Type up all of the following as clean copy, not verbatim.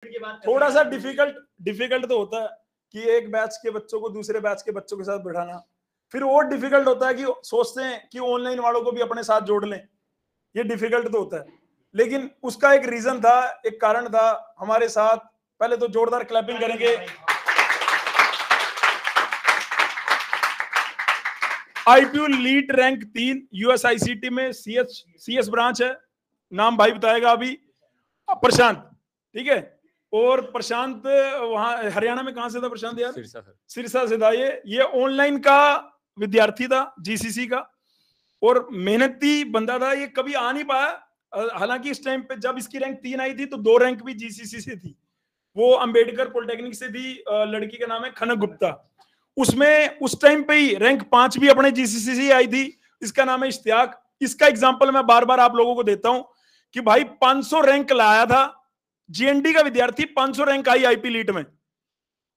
थोड़ा सा डिफिकल्ट तो होता है कि एक बैच के बच्चों को दूसरे बैच के बच्चों के साथ बैठाना, फिर और डिफिकल्ट होता है कि सोचते हैं कि ऑनलाइन वालों को भी अपने साथ जोड़ लें, ये डिफिकल्ट तो होता है, लेकिन उसका एक रीजन था, एक कारण था हमारे साथ। पहले तो जोरदार क्लैपिंग करेंगे। आईपीयू लीड रैंक 3 यूएसआईसीटी में, सीएस ब्रांच है, नाम भाई बताएगा अभी, प्रशांत, ठीक है। और प्रशांत वहां हरियाणा में कहां से था प्रशांत यार? सिरसा से था। ये ऑनलाइन का विद्यार्थी था, जीसीसी का, और मेहनती बंदा था। ये कभी आ नहीं पाया, हालांकि इस टाइम पे जब इसकी रैंक 3 आई थी तो 2 रैंक भी जीसीसी से थी। वो अंबेडकर पॉलिटेक्निक से थी, लड़की का नाम है खनक गुप्ता। उसमें उस टाइम पे ही रैंक 5 भी अपने जीसीसी से आई थी। इसका नाम है इश्तियाक। इसका एग्जाम्पल मैं बार बार आप लोगों को देता हूं कि भाई 500 रैंक लाया था, जीएनडी का विद्यार्थी, 500 रैंक आई आईपी लीट में,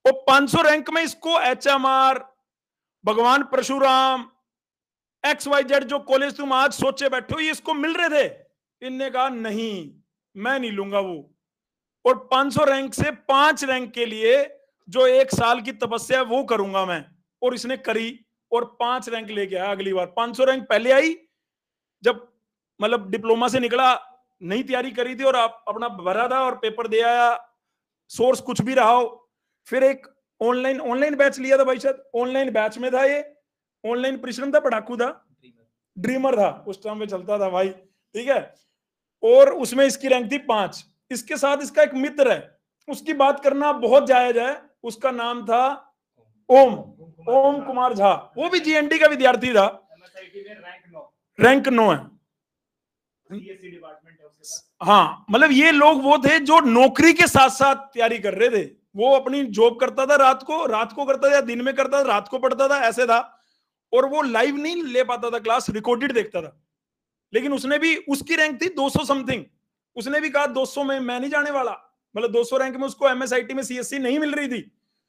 और 500 रैंक में इसको एचएमआर, भगवान परशुराम, XYZ जो कॉलेज तुम आज सोचे बैठे हो ये इसको मिल रहे थे। इनने कहा नहीं, मैं नहीं लूंगा वो, और 500 रैंक से 5 रैंक के लिए जो 1 साल की तपस्या है वो करूंगा मैं, और इसने करी और 5 रैंक लेके आया अगली बार। 500 रैंक पहले आई जब मतलब डिप्लोमा से निकला, नई तैयारी करी थी और अपना भरा था और पेपर दे आया, सोर्स कुछ भी रहा हो। फिर एक ऑनलाइन बैच लिया था भाई, शायद ऑनलाइन बैच में था ये, ऑनलाइन परिश्रम था, पढ़ाकू था, ड्रीमर था उस टाइम पे चलता था भाई, ठीक है। और उसमें इसकी रैंक थी 5। इसके साथ इसका एक मित्र है, उसकी बात करना बहुत जायज है, उसका नाम था ओम कुमार झा। वो भी जीएनडी का विद्यार्थी था, रैंक 9 है। हाँ, मतलब ये लोग वो थे जो नौकरी के साथ साथ तैयारी कर रहे थे। वो अपनी जॉब करता था, रात को करता था, दिन में करता था, रात को पढ़ता था, ऐसे था। और वो लाइव नहीं ले पाता था क्लास, रिकॉर्डेड देखता था। लेकिन उसने भी, उसकी रैंक थी 200 समथिंग, उसने भी कहा 200 में मैं नहीं जाने वाला, मतलब 200 रैंक में उसको एमएसआईटी में सीएससी नहीं मिल रही थी,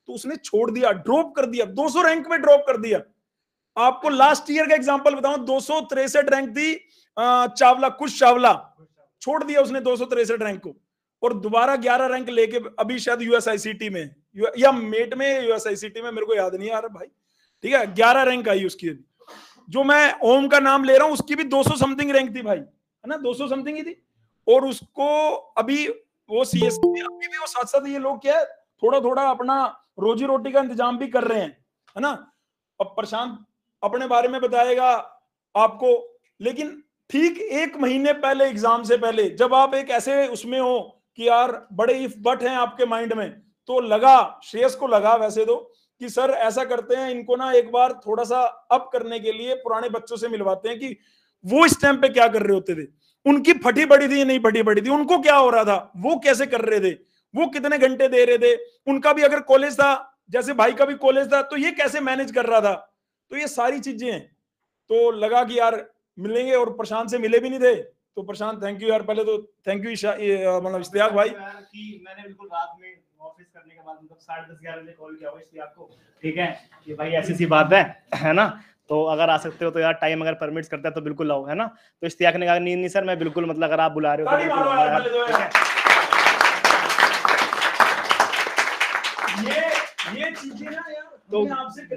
तो उसने छोड़ दिया, ड्रॉप कर दिया, 200 रैंक में ड्रॉप कर दिया। आपको लास्ट ईयर का एग्जांपल बताऊं, 263 रैंक थी चावला, कुश चावला, छोड़ दिया उसने 263 रैंक को, और दोबारा 11 रैंक लेके अभी शायद यूएसआईसीटी में या मेट में, यूएसआईसीटी में, मेरे को याद नहीं आ रहा भाई, ठीक है। 11 रैंक आई उसकी। जो मैं ओम का नाम ले रहा हूं उसकी भी 200 समथिंग रैंक थी भाई, है ना, 200 समथिंग ही थी। और उसको अभी वो सीएस अभी भी वो साथ साथ ये लोग क्या है, थोड़ा थोड़ा अपना रोजी रोटी का इंतजाम भी कर रहे हैं, है ना। अब प्रशांत अपने बारे में बताएगा आपको, लेकिन ठीक 1 महीने पहले, एग्जाम से पहले, जब आप एक ऐसे उसमें हो कि यार बड़े इफ बट हैं आपके माइंड में, तो लगा, श्रेयस को लगा वैसे तो, कि सर ऐसा करते हैं, इनको ना एक बार थोड़ा सा अप करने के लिए पुराने बच्चों से मिलवाते हैं कि वो इस टाइम पे क्या कर रहे होते थे, उनकी फटी पड़ी थी नहीं फटी पड़ी थी, उनको क्या हो रहा था, वो कैसे कर रहे थे, वो कितने घंटे दे रहे थे, उनका भी अगर कॉलेज था, जैसे भाई का भी कॉलेज था, तो ये कैसे मैनेज कर रहा था। तो ये सारी चीजें हैं। तो लगा कि यार मिलेंगे, और प्रशांत से मिले भी नहीं थे, तो प्रशांत थैंक यू यार, पहले तो थैंक यू मतलब इश्तियाक भाई। मैंने बिल्कुल रात में ऑफिस करने के बाद मतलब 10:30-11 बजे कॉल किया हुआ इश्तियाक को, ठीक है, कि भाई ऐसी सी बात है ना, तो अगर आ सकते हो तो यार, टाइम अगर परमिट्स करता है तो बिल्कुल आओ, है ना। तो इश्तियाक ने कहा नहीं सर, मैं बिल्कुल, मतलब अगर आप बुला रहे हो तो बिल्कुल यार। ये चीजें ना यार, तो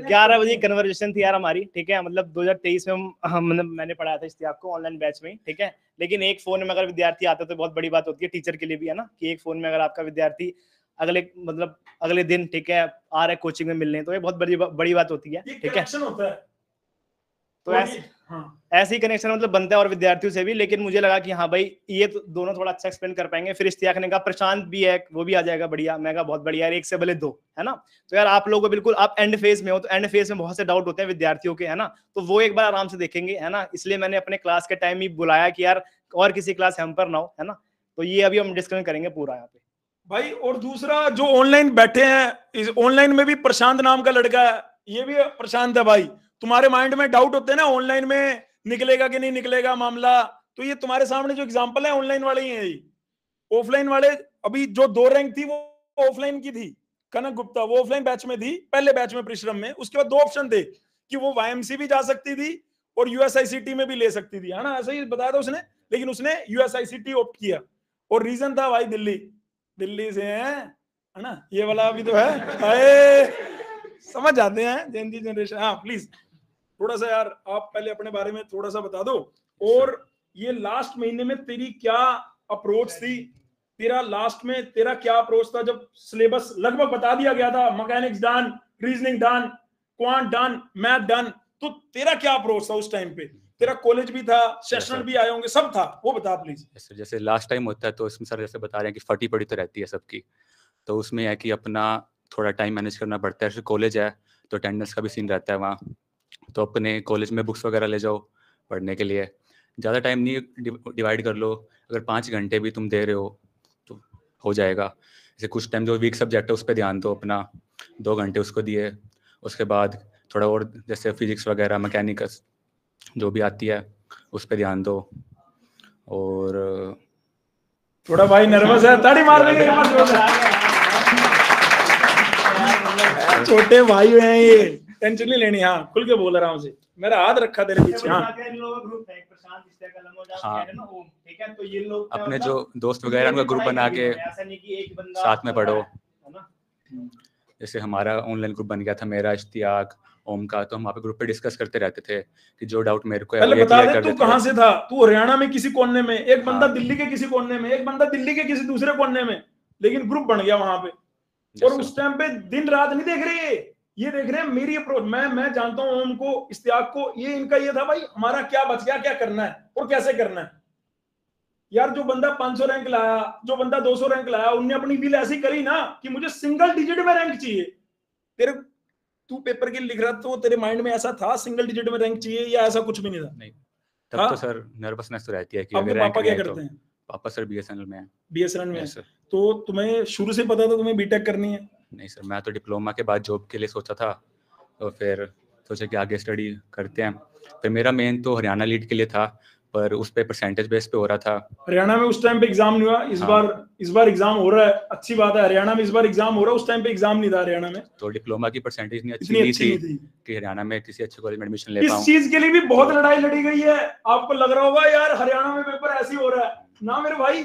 11 बजे कन्वर्सेशन थी यार हमारी, ठीक है, मतलब 2023 में मतलब मैंने पढ़ाया था इश्तियाक को ऑनलाइन बैच में, ठीक है। लेकिन एक फोन में अगर विद्यार्थी आता है तो बहुत बड़ी बात होती है टीचर के लिए भी, है ना, कि एक फोन में अगर आपका विद्यार्थी अगले दिन, ठीक है, आ रहा है कोचिंग में मिलने, तो ये बहुत बड़ी बात होती है, ठीक है। तो ऐसे ही कनेक्शन मतलब बनता है और विद्यार्थियों से भी। लेकिन मुझे लगा कि हाँ भाई ये तो दोनों थोड़ा अच्छा एक्सप्लेन कर पाएंगे। फिर इश्तियाक ने कहा प्रशांत भी है, वो भी आ जाएगा, बढ़िया। मैं कहा बहुत बढ़िया यार, 1 से भले 2, है ना। तो यार आप लोगों को बिल्कुल, आप एंड फेज में हो, तो एंड फेज में बहुत से डाउट होते हैं विद्यार्थियों के, है ना, तो वो एक बार आराम से देखेंगे, है ना। इसलिए मैंने अपने क्लास के टाइम ही बुलाया कि यार और किसी क्लास हम पर ना हो, है ना। तो ये अभी हम डिस्कशन करेंगे पूरा यहाँ पे भाई। और दूसरा जो ऑनलाइन बैठे हैं, इस ऑनलाइन में भी प्रशांत नाम का लड़का है, ये भी प्रशांत है भाई। तुम्हारे माइंड में डाउट होते हैं ना, ऑनलाइन में निकलेगा कि नहीं निकलेगा मामला, तो ये तुम्हारे सामने जो एग्जांपल है ऑनलाइन वाले ही हैं। ऑफलाइन वाले अभी जो 2 रैंक थी वो ऑफलाइन की थी, कनक गुप्ता, वो ऑफलाइन बैच में थी, पहले बैच में परिश्रम में। उसके बाद 2 ऑप्शन थे कि वो वाईएमसी भी जा सकती थी और यूएसआईसीटी में भी ले सकती थी, है ना, ऐसा ही बताया था उसने। लेकिन उसने यूएसआईसीटी ऑप्ट किया, और रीजन था भाई दिल्ली, दिल्ली से हैं, है ना, ये वाला भी तो है। अरे समझ जाते हैं जेन जी जनरेशन। हाँ प्लीज थोड़ा सा यार आप पहले अपने बारे में थोड़ा सा बता दो, और ये लास्ट महीने में तेरी क्या अप्रोच थी, तेरा लास्ट में तेरा क्या अप्रोच था जब सिलेबस लगभग बता दिया गया था, mechanics done, reasoning done, quant done, math done, तो तेरा क्या अप्रोच था उस टाइम पे? तेरा कॉलेज भी था, सेशनल भी आए होंगे, सब था, वो बता प्लीज। जैसे लास्ट टाइम होता है तो इसमें सर जैसे बता रहे हैं कि फटी पड़ी तो रहती है सबकी, तो उसमें है कि अपना थोड़ा टाइम मैनेज करना पड़ता है। जैसे कॉलेज है तो अटेंडेंस का भी सीन रहता है वहाँ, तो अपने कॉलेज में बुक्स वगैरह ले जाओ पढ़ने के लिए, ज़्यादा टाइम नहीं, डिवाइड कर लो, अगर 5 घंटे भी तुम दे रहे हो तो हो जाएगा। जैसे कुछ टाइम जो वीक सब्जेक्ट है उस पर ध्यान दो, अपना 2 घंटे उसको दिए, उसके बाद थोड़ा और जैसे फिजिक्स वगैरह मैकेनिक्स जो भी आती है उस पर ध्यान दो। और थोड़ा भाई नर्वस है, ताड़ी मार देंगे छोटे भाई हैं ये, टेंशन नहीं लेनी। हाँ खुल के बोल आराम से, मेरा हाथ रखा तेरे पीछे। हाँ ठीक है, तो ये लोग अपने जो दोस्त वगैरह उनका ग्रुप बना के साथ में पढ़ो। जैसे हमारा ऑनलाइन ग्रुप बन गया था, मेरा, इश्तियाक, ओम का, तो हम वहाँ पे ग्रुप पे डिस्कस करते रहते थे कि जो डाउट मेरे को है पहले बता दे तू कहाँ से था? तू हरियाणा में किसी कोने में, एक बंदा दिल्ली के किसी कोने में, एक बंदा दिल्ली के किसी दूसरे कोने में, लेकिन ग्रुप बन गया वहां पे। और उस टाइम पे दिन रात नहीं देख रहे ये देख रहे हैं मेरी अप्रोच। मैं जानता हूँ ओम को, इश्तियाक को, ये इनका ये था भाई हमारा क्या बच गया, क्या करना है और कैसे करना है। यार जो बंदा 500 रैंक लाया, जो बंदा 200 रैंक लाया, उनने अपनी बिल ऐसी करी ना कि मुझे सिंगल डिजिट में रैंक चाहिए। तेरे तू पेपर के लिख रहा तो तेरे माइंड में ऐसा था सिंगल डिजिट में रैंक चाहिए, या ऐसा कुछ भी नहीं था? नहीं, तब तो सर नर्वसनेस तो रहती है कि अगर पापा क्या करते हैं? पापा सर बीएसएनएल में है। बीएसएनएल में? तो तुम्हें शुरू से पता था तुम्हें बीटेक करनी है? नहीं सर, मैं तो डिप्लोमा के बाद जॉब के लिए सोचा था, तो फिर सोचा कि आगे स्टडी करते हैं। फिर मेरा मेन तो हरियाणा लीड के लिए था, पर उस पे परसेंटेज बेस पे हो रहा था। हरियाणा में उस टाइम पे एग्जाम नहीं हुआ, इस बार एग्जाम हो रहा है, अच्छी बात है। हरियाणा में इस बार एग्जाम हो रहा है, उस टाइम पे एग्जाम नहीं था हरियाणा में। तो डिप्लोमा की परसेंटेज नहीं अच्छी नहीं थी कि हरियाणा में किसी अच्छे कॉलेज में एडमिशन ले पाऊं। इस चीज के लिए भी बहुत लड़ाई लड़ी गई है। आपको लग रहा होगा यार हरियाणा में पेपर ऐसे हो रहा है ना, मेरे भाई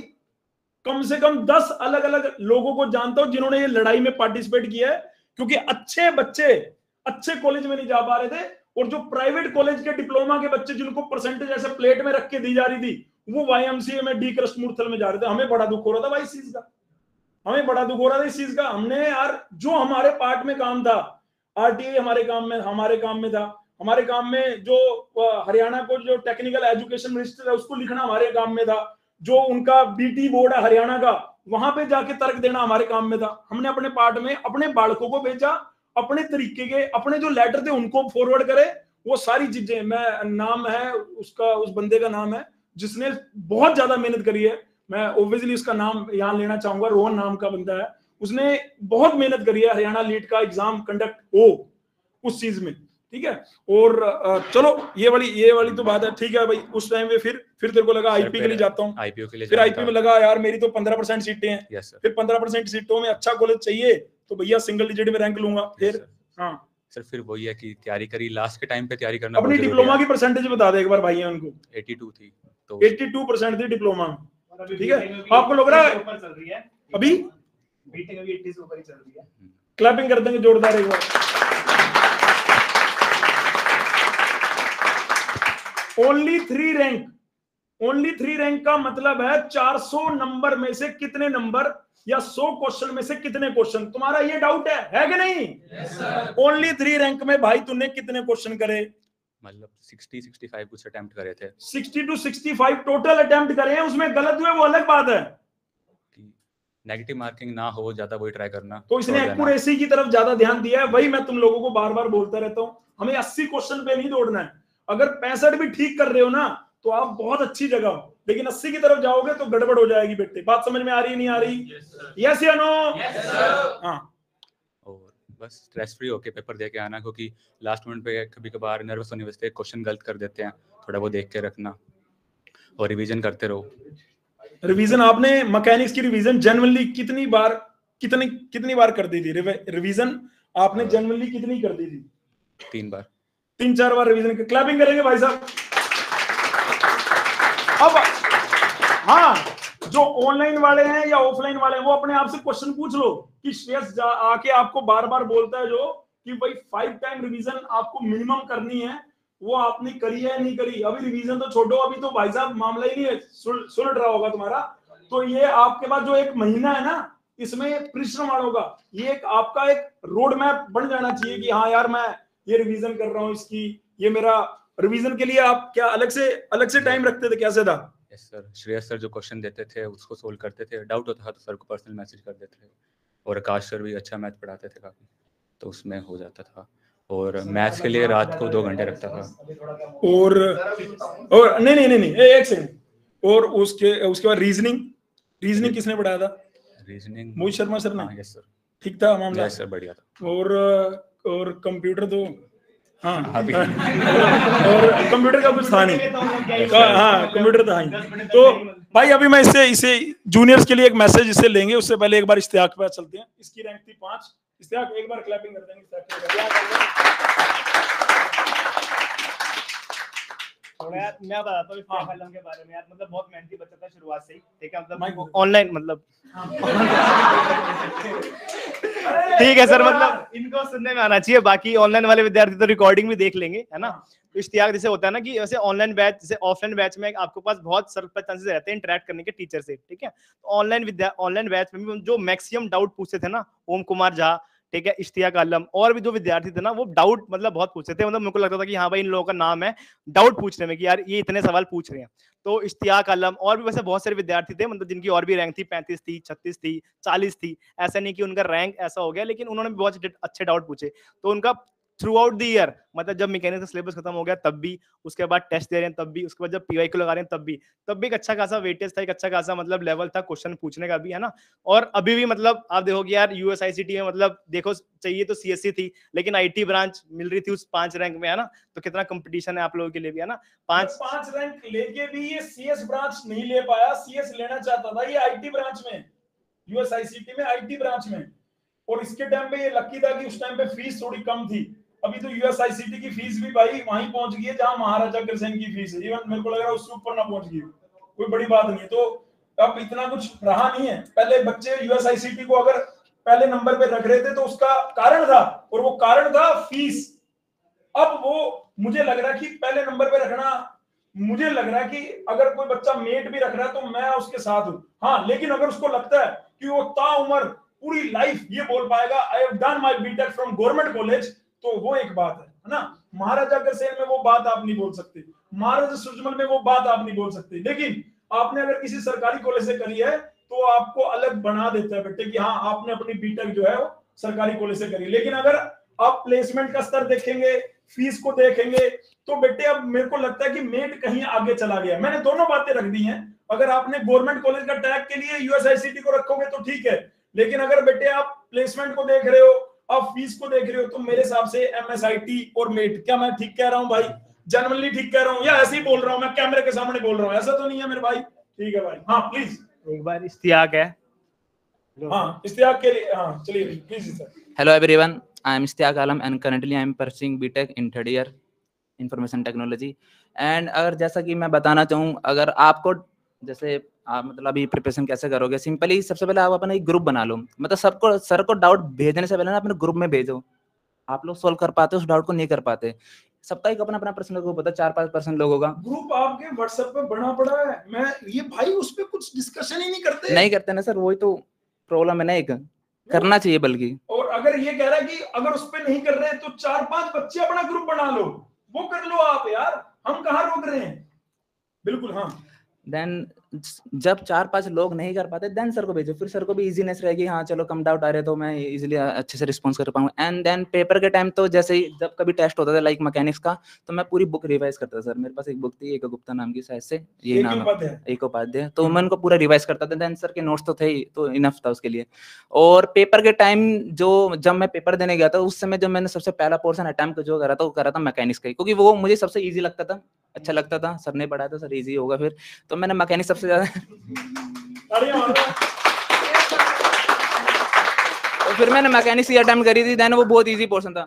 कम से कम 10 अलग अलग लोगों को जानता हूं जिन्होंने ये लड़ाई में पार्टिसिपेट किया है, क्योंकि अच्छे बच्चे अच्छे कॉलेज में नहीं जा पा रहे थे, और जो प्राइवेट कॉलेज के डिप्लोमा के बच्चे जिनको परसेंटेज ऐसे प्लेट में रख के दी जा रही थी, वो वाईएमसीए में, डी कृष्णमूर्ति में जा रहे थे। हमें बड़ा दुख हो रहा था भाई इस चीज का, हमें बड़ा दुख हो रहा था इस चीज का। हमने यार जो हमारे पार्ट में काम था, आरटीआई हमारे काम में था, हमारे काम में जो हरियाणा को जो टेक्निकल एजुकेशन मिनिस्टर है उसको लिखना हमारे काम में था, जो उनका बीटी बोर्ड है हरियाणा का वहां पे जाके तर्क देना हमारे काम में था। हमने अपने पार्ट में अपने बालकों को भेजा, अपने तरीके के अपने जो लेटर थे उनको फॉरवर्ड करे, वो सारी चीजें। मैं नाम है उसका, उस बंदे का नाम है जिसने बहुत ज्यादा मेहनत करी है, मैं ओब्वियसली उसका नाम यहाँ लेना चाहूंगा, रोहन नाम का बंदा है, उसने बहुत मेहनत करी है हरियाणा लीड का एग्जाम कंडक्ट हो उस चीज में, ठीक है। और चलो ये वाली तो बात है, ठीक है भाई। उस टाइम में फिर तेरे को लगा आईपी के लिए जाता हूँ, आईपीओ के लिए फिर आईपी में लगा यार मेरी तो 15% सीटें हैं, यस सर। फिर 15% सीटों में अच्छा कॉलेज चाहिए तो भैया सिंगल डिजिट में रैंक लूंगा। फिर हाँ सर, फिर वही है कि तैयारी करी, लास्ट के टाइम पे तैयारी करना। अपनी डिप्लोमा की परसेंटेज बता दे एक बार भाई उनको। 82 थी, तो 82% थी डिप्लोमा में, ठीक है। आपको लग रहा है अभी बीटेक अभी 80 से ऊपर ही चल रही है? क्लैपिंग कर देंगे जोरदार एक बार। ओनली 3 रैंक का मतलब है 400 नंबर में से कितने नंबर, या 100 क्वेश्चन में से कितने क्वेश्चन। तुम्हारा ये डाउट है कि नहीं? ओनली 3 रैंक में भाई तूने कितने क्वेश्चन करे? मतलब 60-65 कुछ अटेम्प्ट करे थे। 60 to 65 टोटल अटेम्प्ट करे हैं, उसमें गलत हुए वो अलग बात है, नेगेटिव मार्किंग ना हो ज्यादा, वही ट्राई करना। तो इसने एक्यूरेसी की तरफ ज्यादा ध्यान दिया है। वही मैं तुम लोगों को बार बार बोलता रहता हूं, हमें 80 क्वेश्चन पे नहीं दौड़ना है। अगर 65 भी ठीक कर रहे हो ना तो आप बहुत अच्छी जगह हो, लेकिन 80 की तरफ जाओगे तो गड़बड़ हो जाएगी बेटे। बात समझ में आ रही नहीं आ रही? यस या नो? हाँ। और बस स्ट्रेस फ्री होके पेपर दे के आना, क्योंकि लास्ट मोमेंट पे कभी कभार नर्वस होने वजह से क्वेश्चन गलत कर देते हैं, थोड़ा वो देख के रखना और रिवीजन करते रहो। रिवीजन आपने मैकेनिक्स की रिवीजन जनरली कितनी बार कर दी थी? रिवीजन आपने जनरली कितनी कर दी थी? 3 बार, 3-4 बार रिवीजन। क्लैपिंग करेंगे भाई साहब। अब हाँ, जो ऑनलाइन वाले हैं या ऑफलाइन वाले हैं वो अपने आप से क्वेश्चन पूछ लो कि श्रेयस आके आपको बार बार बोलता है जो कि भाई 5 टाइम रिवीजन आपको मिनिमम करनी है, वो आपने करी है नहीं करी? अभी रिवीजन तो छोड़ो, अभी तो भाई साहब मामला ही नहीं है, सुलट रहा होगा तुम्हारा। तो ये आपके पास जो एक महीना है ना, इसमें परिश्रम होगा, ये एक आपका एक रोड मैप बन जाना चाहिए कि हाँ यार मैं ये रिवीजन कर रहा हूँ इसकी, ये मेरा रिवीजन के लिए आप क्या अलग से टाइम रखते थे? कैसे था? यस सर, श्रेयस सर जो क्वेश्चन देते थे उसको सोल्व करते थे, डाउट होता था तो सर को पर्सनल मैसेज कर देते थे, और आकाश सर भी अच्छा मैथ पढ़ाते थे काफी, तो उसमें हो जाता था। और मैथ्स के लिए रात को 2 घंटे रखता था। और नहीं एक सेकंड, और उसके बाद रीजनिंग किसने पढ़ाया था? रीजनिंग मोहित शर्मा सर ने। यस सर, ठीक था मामला? यस सर, बढ़िया था। और कंप्यूटर तो हाँ और कंप्यूटर का कुछ था नहीं, हाँ कंप्यूटर था ही। तो भाई अभी मैं इसे जूनियर्स के लिए एक मैसेज इससे लेंगे, उससे पहले एक बार इश्तियाक के पास चलते हैं। इसकी रैंक थी 5। इश्तियाक एक बार क्लैपिंग कर देंगे। यार मैं बताता हूँ इश्तियाक आलम के बारे में यार, मतलब बहुत मेहनती बच्चा था शुरुआत से ही, ठीक है, मतलब ऑनलाइन मतलब ठीक है सर, मतलब इनको सुनने में आना चाहिए, बाकी ऑनलाइन वाले विद्यार्थी तो रिकॉर्डिंग भी देख लेंगे, है ना। तो इश्तियाक जैसे होता है ना कि जैसे ऑनलाइन बैच, जैसे ऑफलाइन बैच में आपके पास बहुत सरल चांसेस रहते हैं इंटरेक्ट करने के टीचर से, ठीक है। तो ऑनलाइन बैच में भी जो मैक्सिमम डाउट पूछते थे ना, ओम कुमार झा, ठीक है, इश्तियाक आलम और भी जो विद्यार्थी थे ना, वो डाउट मतलब बहुत पूछते थे, मतलब मेरे को लगता था कि हाँ भाई इन लोगों का नाम है डाउट पूछने में कि यार ये इतने सवाल पूछ रहे हैं। तो इश्तियाक आलम और भी वैसे बहुत सारे विद्यार्थी थे, मतलब जिनकी और भी रैंक थी, 35 थी, 36 थी, 40 थी, ऐसा नहीं कि उनका रैंक ऐसा हो गया, लेकिन उन्होंने बहुत अच्छे डाउट पूछे। तो उनका थ्रू आउट द ईयर, मतलब जब मैकेनिक्स का सिलेबस खत्म हो गया तब भी, उसके बाद टेस्ट दे रहे हैं तब भी, उसके बाद जब पीवाईक्यू लगा रहे हैं तब भी एक अच्छा खासा वेटेज था, एक अच्छा खासा मतलब लेवल था क्वेश्चन पूछने का भी, है ना। और अभी भी मतलब आप देखोगे यार यूएसआईसीटी में, मतलब देखो चाहिए तो सीएससी थी, लेकिन आईटी ब्रांच मिल रही थी उस 5 रैंक में, है ना। तो कितना कंपटीशन है आप लोगों के लिए भी, है ना। 5 रैंक लेके भी ये सीएस ब्रांच नहीं ले पाया, सीएस लेना चाहता था ये आईटी ब्रांच में, यूएसआईसीटी में आईटी ब्रांच में। और इसके टाइम पे ये लकी था कि उस टाइम पे फीस थोड़ी कम थी। अभी तो यूएसआईसीटी की फीस भी भाई वहीं पहुंच गई है जहां महाराजा अग्रसेन की फीस है, इवन मेरे को लग रहा है उससे ऊपर ना पहुंच गई, कोई बड़ी बात नहीं है। तो अब इतना कुछ रहा नहीं है। पहले बच्चे यूएसआईसीटी को अगर पहले नंबर पे रख रहे थे तो उसका कारण था, और वो कारण था फीस। अब वो मुझे लग रहा है कि पहले नंबर पे रखना, मुझे लग रहा है कि अगर कोई बच्चा मेट भी रख रहा है तो मैं उसके साथ हूं, हाँ। लेकिन अगर उसको लगता है कि वो ताउम्र पूरी लाइफ ये बोल पाएगा I have done my BTech from government college, तो वो एक बात है ना। महाराजा अग्रसेन में वो बात आप नहीं बोल सकते, महाराजा सुरजमल में वो बात आप नहीं बोल सकते। लेकिन आपने अगर किसी सरकारी कॉलेज से करी है तो आपको अलग बना देता है बेटे कि हाँ आपने अपनी बीटेक जो है वो सरकारी कॉलेज से करी। लेकिन अगर आप प्लेसमेंट का स्तर देखेंगे, फीस को देखेंगे, तो बेटे अब मेरे को लगता है कि मेट कहीं आगे चला गया। मैंने दोनों बातें रख दी हैं। अगर आपने गवर्नमेंट कॉलेज का टैग के लिए यूएसआईसीटी को रखोगे तो ठीक है, लेकिन अगर बेटे आप प्लेसमेंट को देख रहे हो, आप फीस को देख रहे हो, तो मेरे हिसाब से एमएसआईटी और मेट। क्या मैं ठीक कह रहा हूं भाई? जनरली ठीक कह रहा हूं या ऐसे ही बोल रहा हूं? मैं कैमरे के सामने बोल रहा हूं, ऐसा तो नहीं है मेरे भाई? ठीक है भाई, हाँ प्लीज एक बार इश्तियाक है, हाँ इश्तियाक के लिए, हाँ चलिए please sir. Hello everyone, I am Ishtiaq Alam and currently I am pursuing BTech in 3rd year information technology. And अगर जैसा कि मैं बताना चाहूँ, अगर आपको जैसे आप मतलब अभी प्रिपरेशन कैसे करोगे, सिंपली सबसे पहले आप अपना एक ग्रुप बना लो। मतलब सबको सर को डाउट भेजने से पहले ना अपने ग्रुप में भेजो। आप लोग सोल्व कर पाते उस डाउट को, नहीं कर पाते, सबका एक अपना अपना पर्सनल ग्रुप होता है, 4-5% लोगों का ग्रुप आपके व्हाट्सएप पे बना पड़ा है। मैं ये भाई उस पे कुछ डिस्कशन ही नहीं करते ना सर, वही तो प्रॉब्लम है ना, एक करना चाहिए बल्कि। और अगर ये कह रहा है कि अगर उस पे नहीं कर रहे तो 4-5 बच्चे अपना ग्रुप बना लो, वो कर लो आप यार, हम कहाँ रोक रहे हैं। बिल्कुल हाँ। देन जब 4-5 लोग नहीं कर पाते देन सर को भेजो, फिर सर को भी इजीनेस रहेगी, हाँ चलो कम डाउट आ रहे तो मैं इजीली अच्छे से रिस्पॉन्स कर पाऊंगा। एंड देन पेपर के टाइम तो जैसे ही जब कभी टेस्ट होता था लाइक मैकेनिक्स का, तो मैं पूरी बुक रिवाइज करता था सर। मेरे पास एक बुक थी, एक गुप्ता नाम की, शायद से ये नाम है, एक उपाध्याय, तो मैं उनको पूरा रिवाइज करता था। देन सर के नोट्स तो थे ही, तो इनफ था उसके लिए। और पेपर के टाइम जब मैं पेपर देने गया था उस समय जो मैंने सबसे पहला पोर्सन अटेम्प्ट जो करा था वो करा था मैकेनिक्स का ही, क्योंकि वो मुझे सबसे ईजी लगता था, अच्छा लगता था। सर ने पढ़ाया था, सर इजी होगा, फिर तो मैंने मैकेनिक्स सबसे ज्यादा तो फिर मैंने मैकेनिक्स ही अटेम्प्ट करी थी। देन वो बहुत इजी पोर्शन था।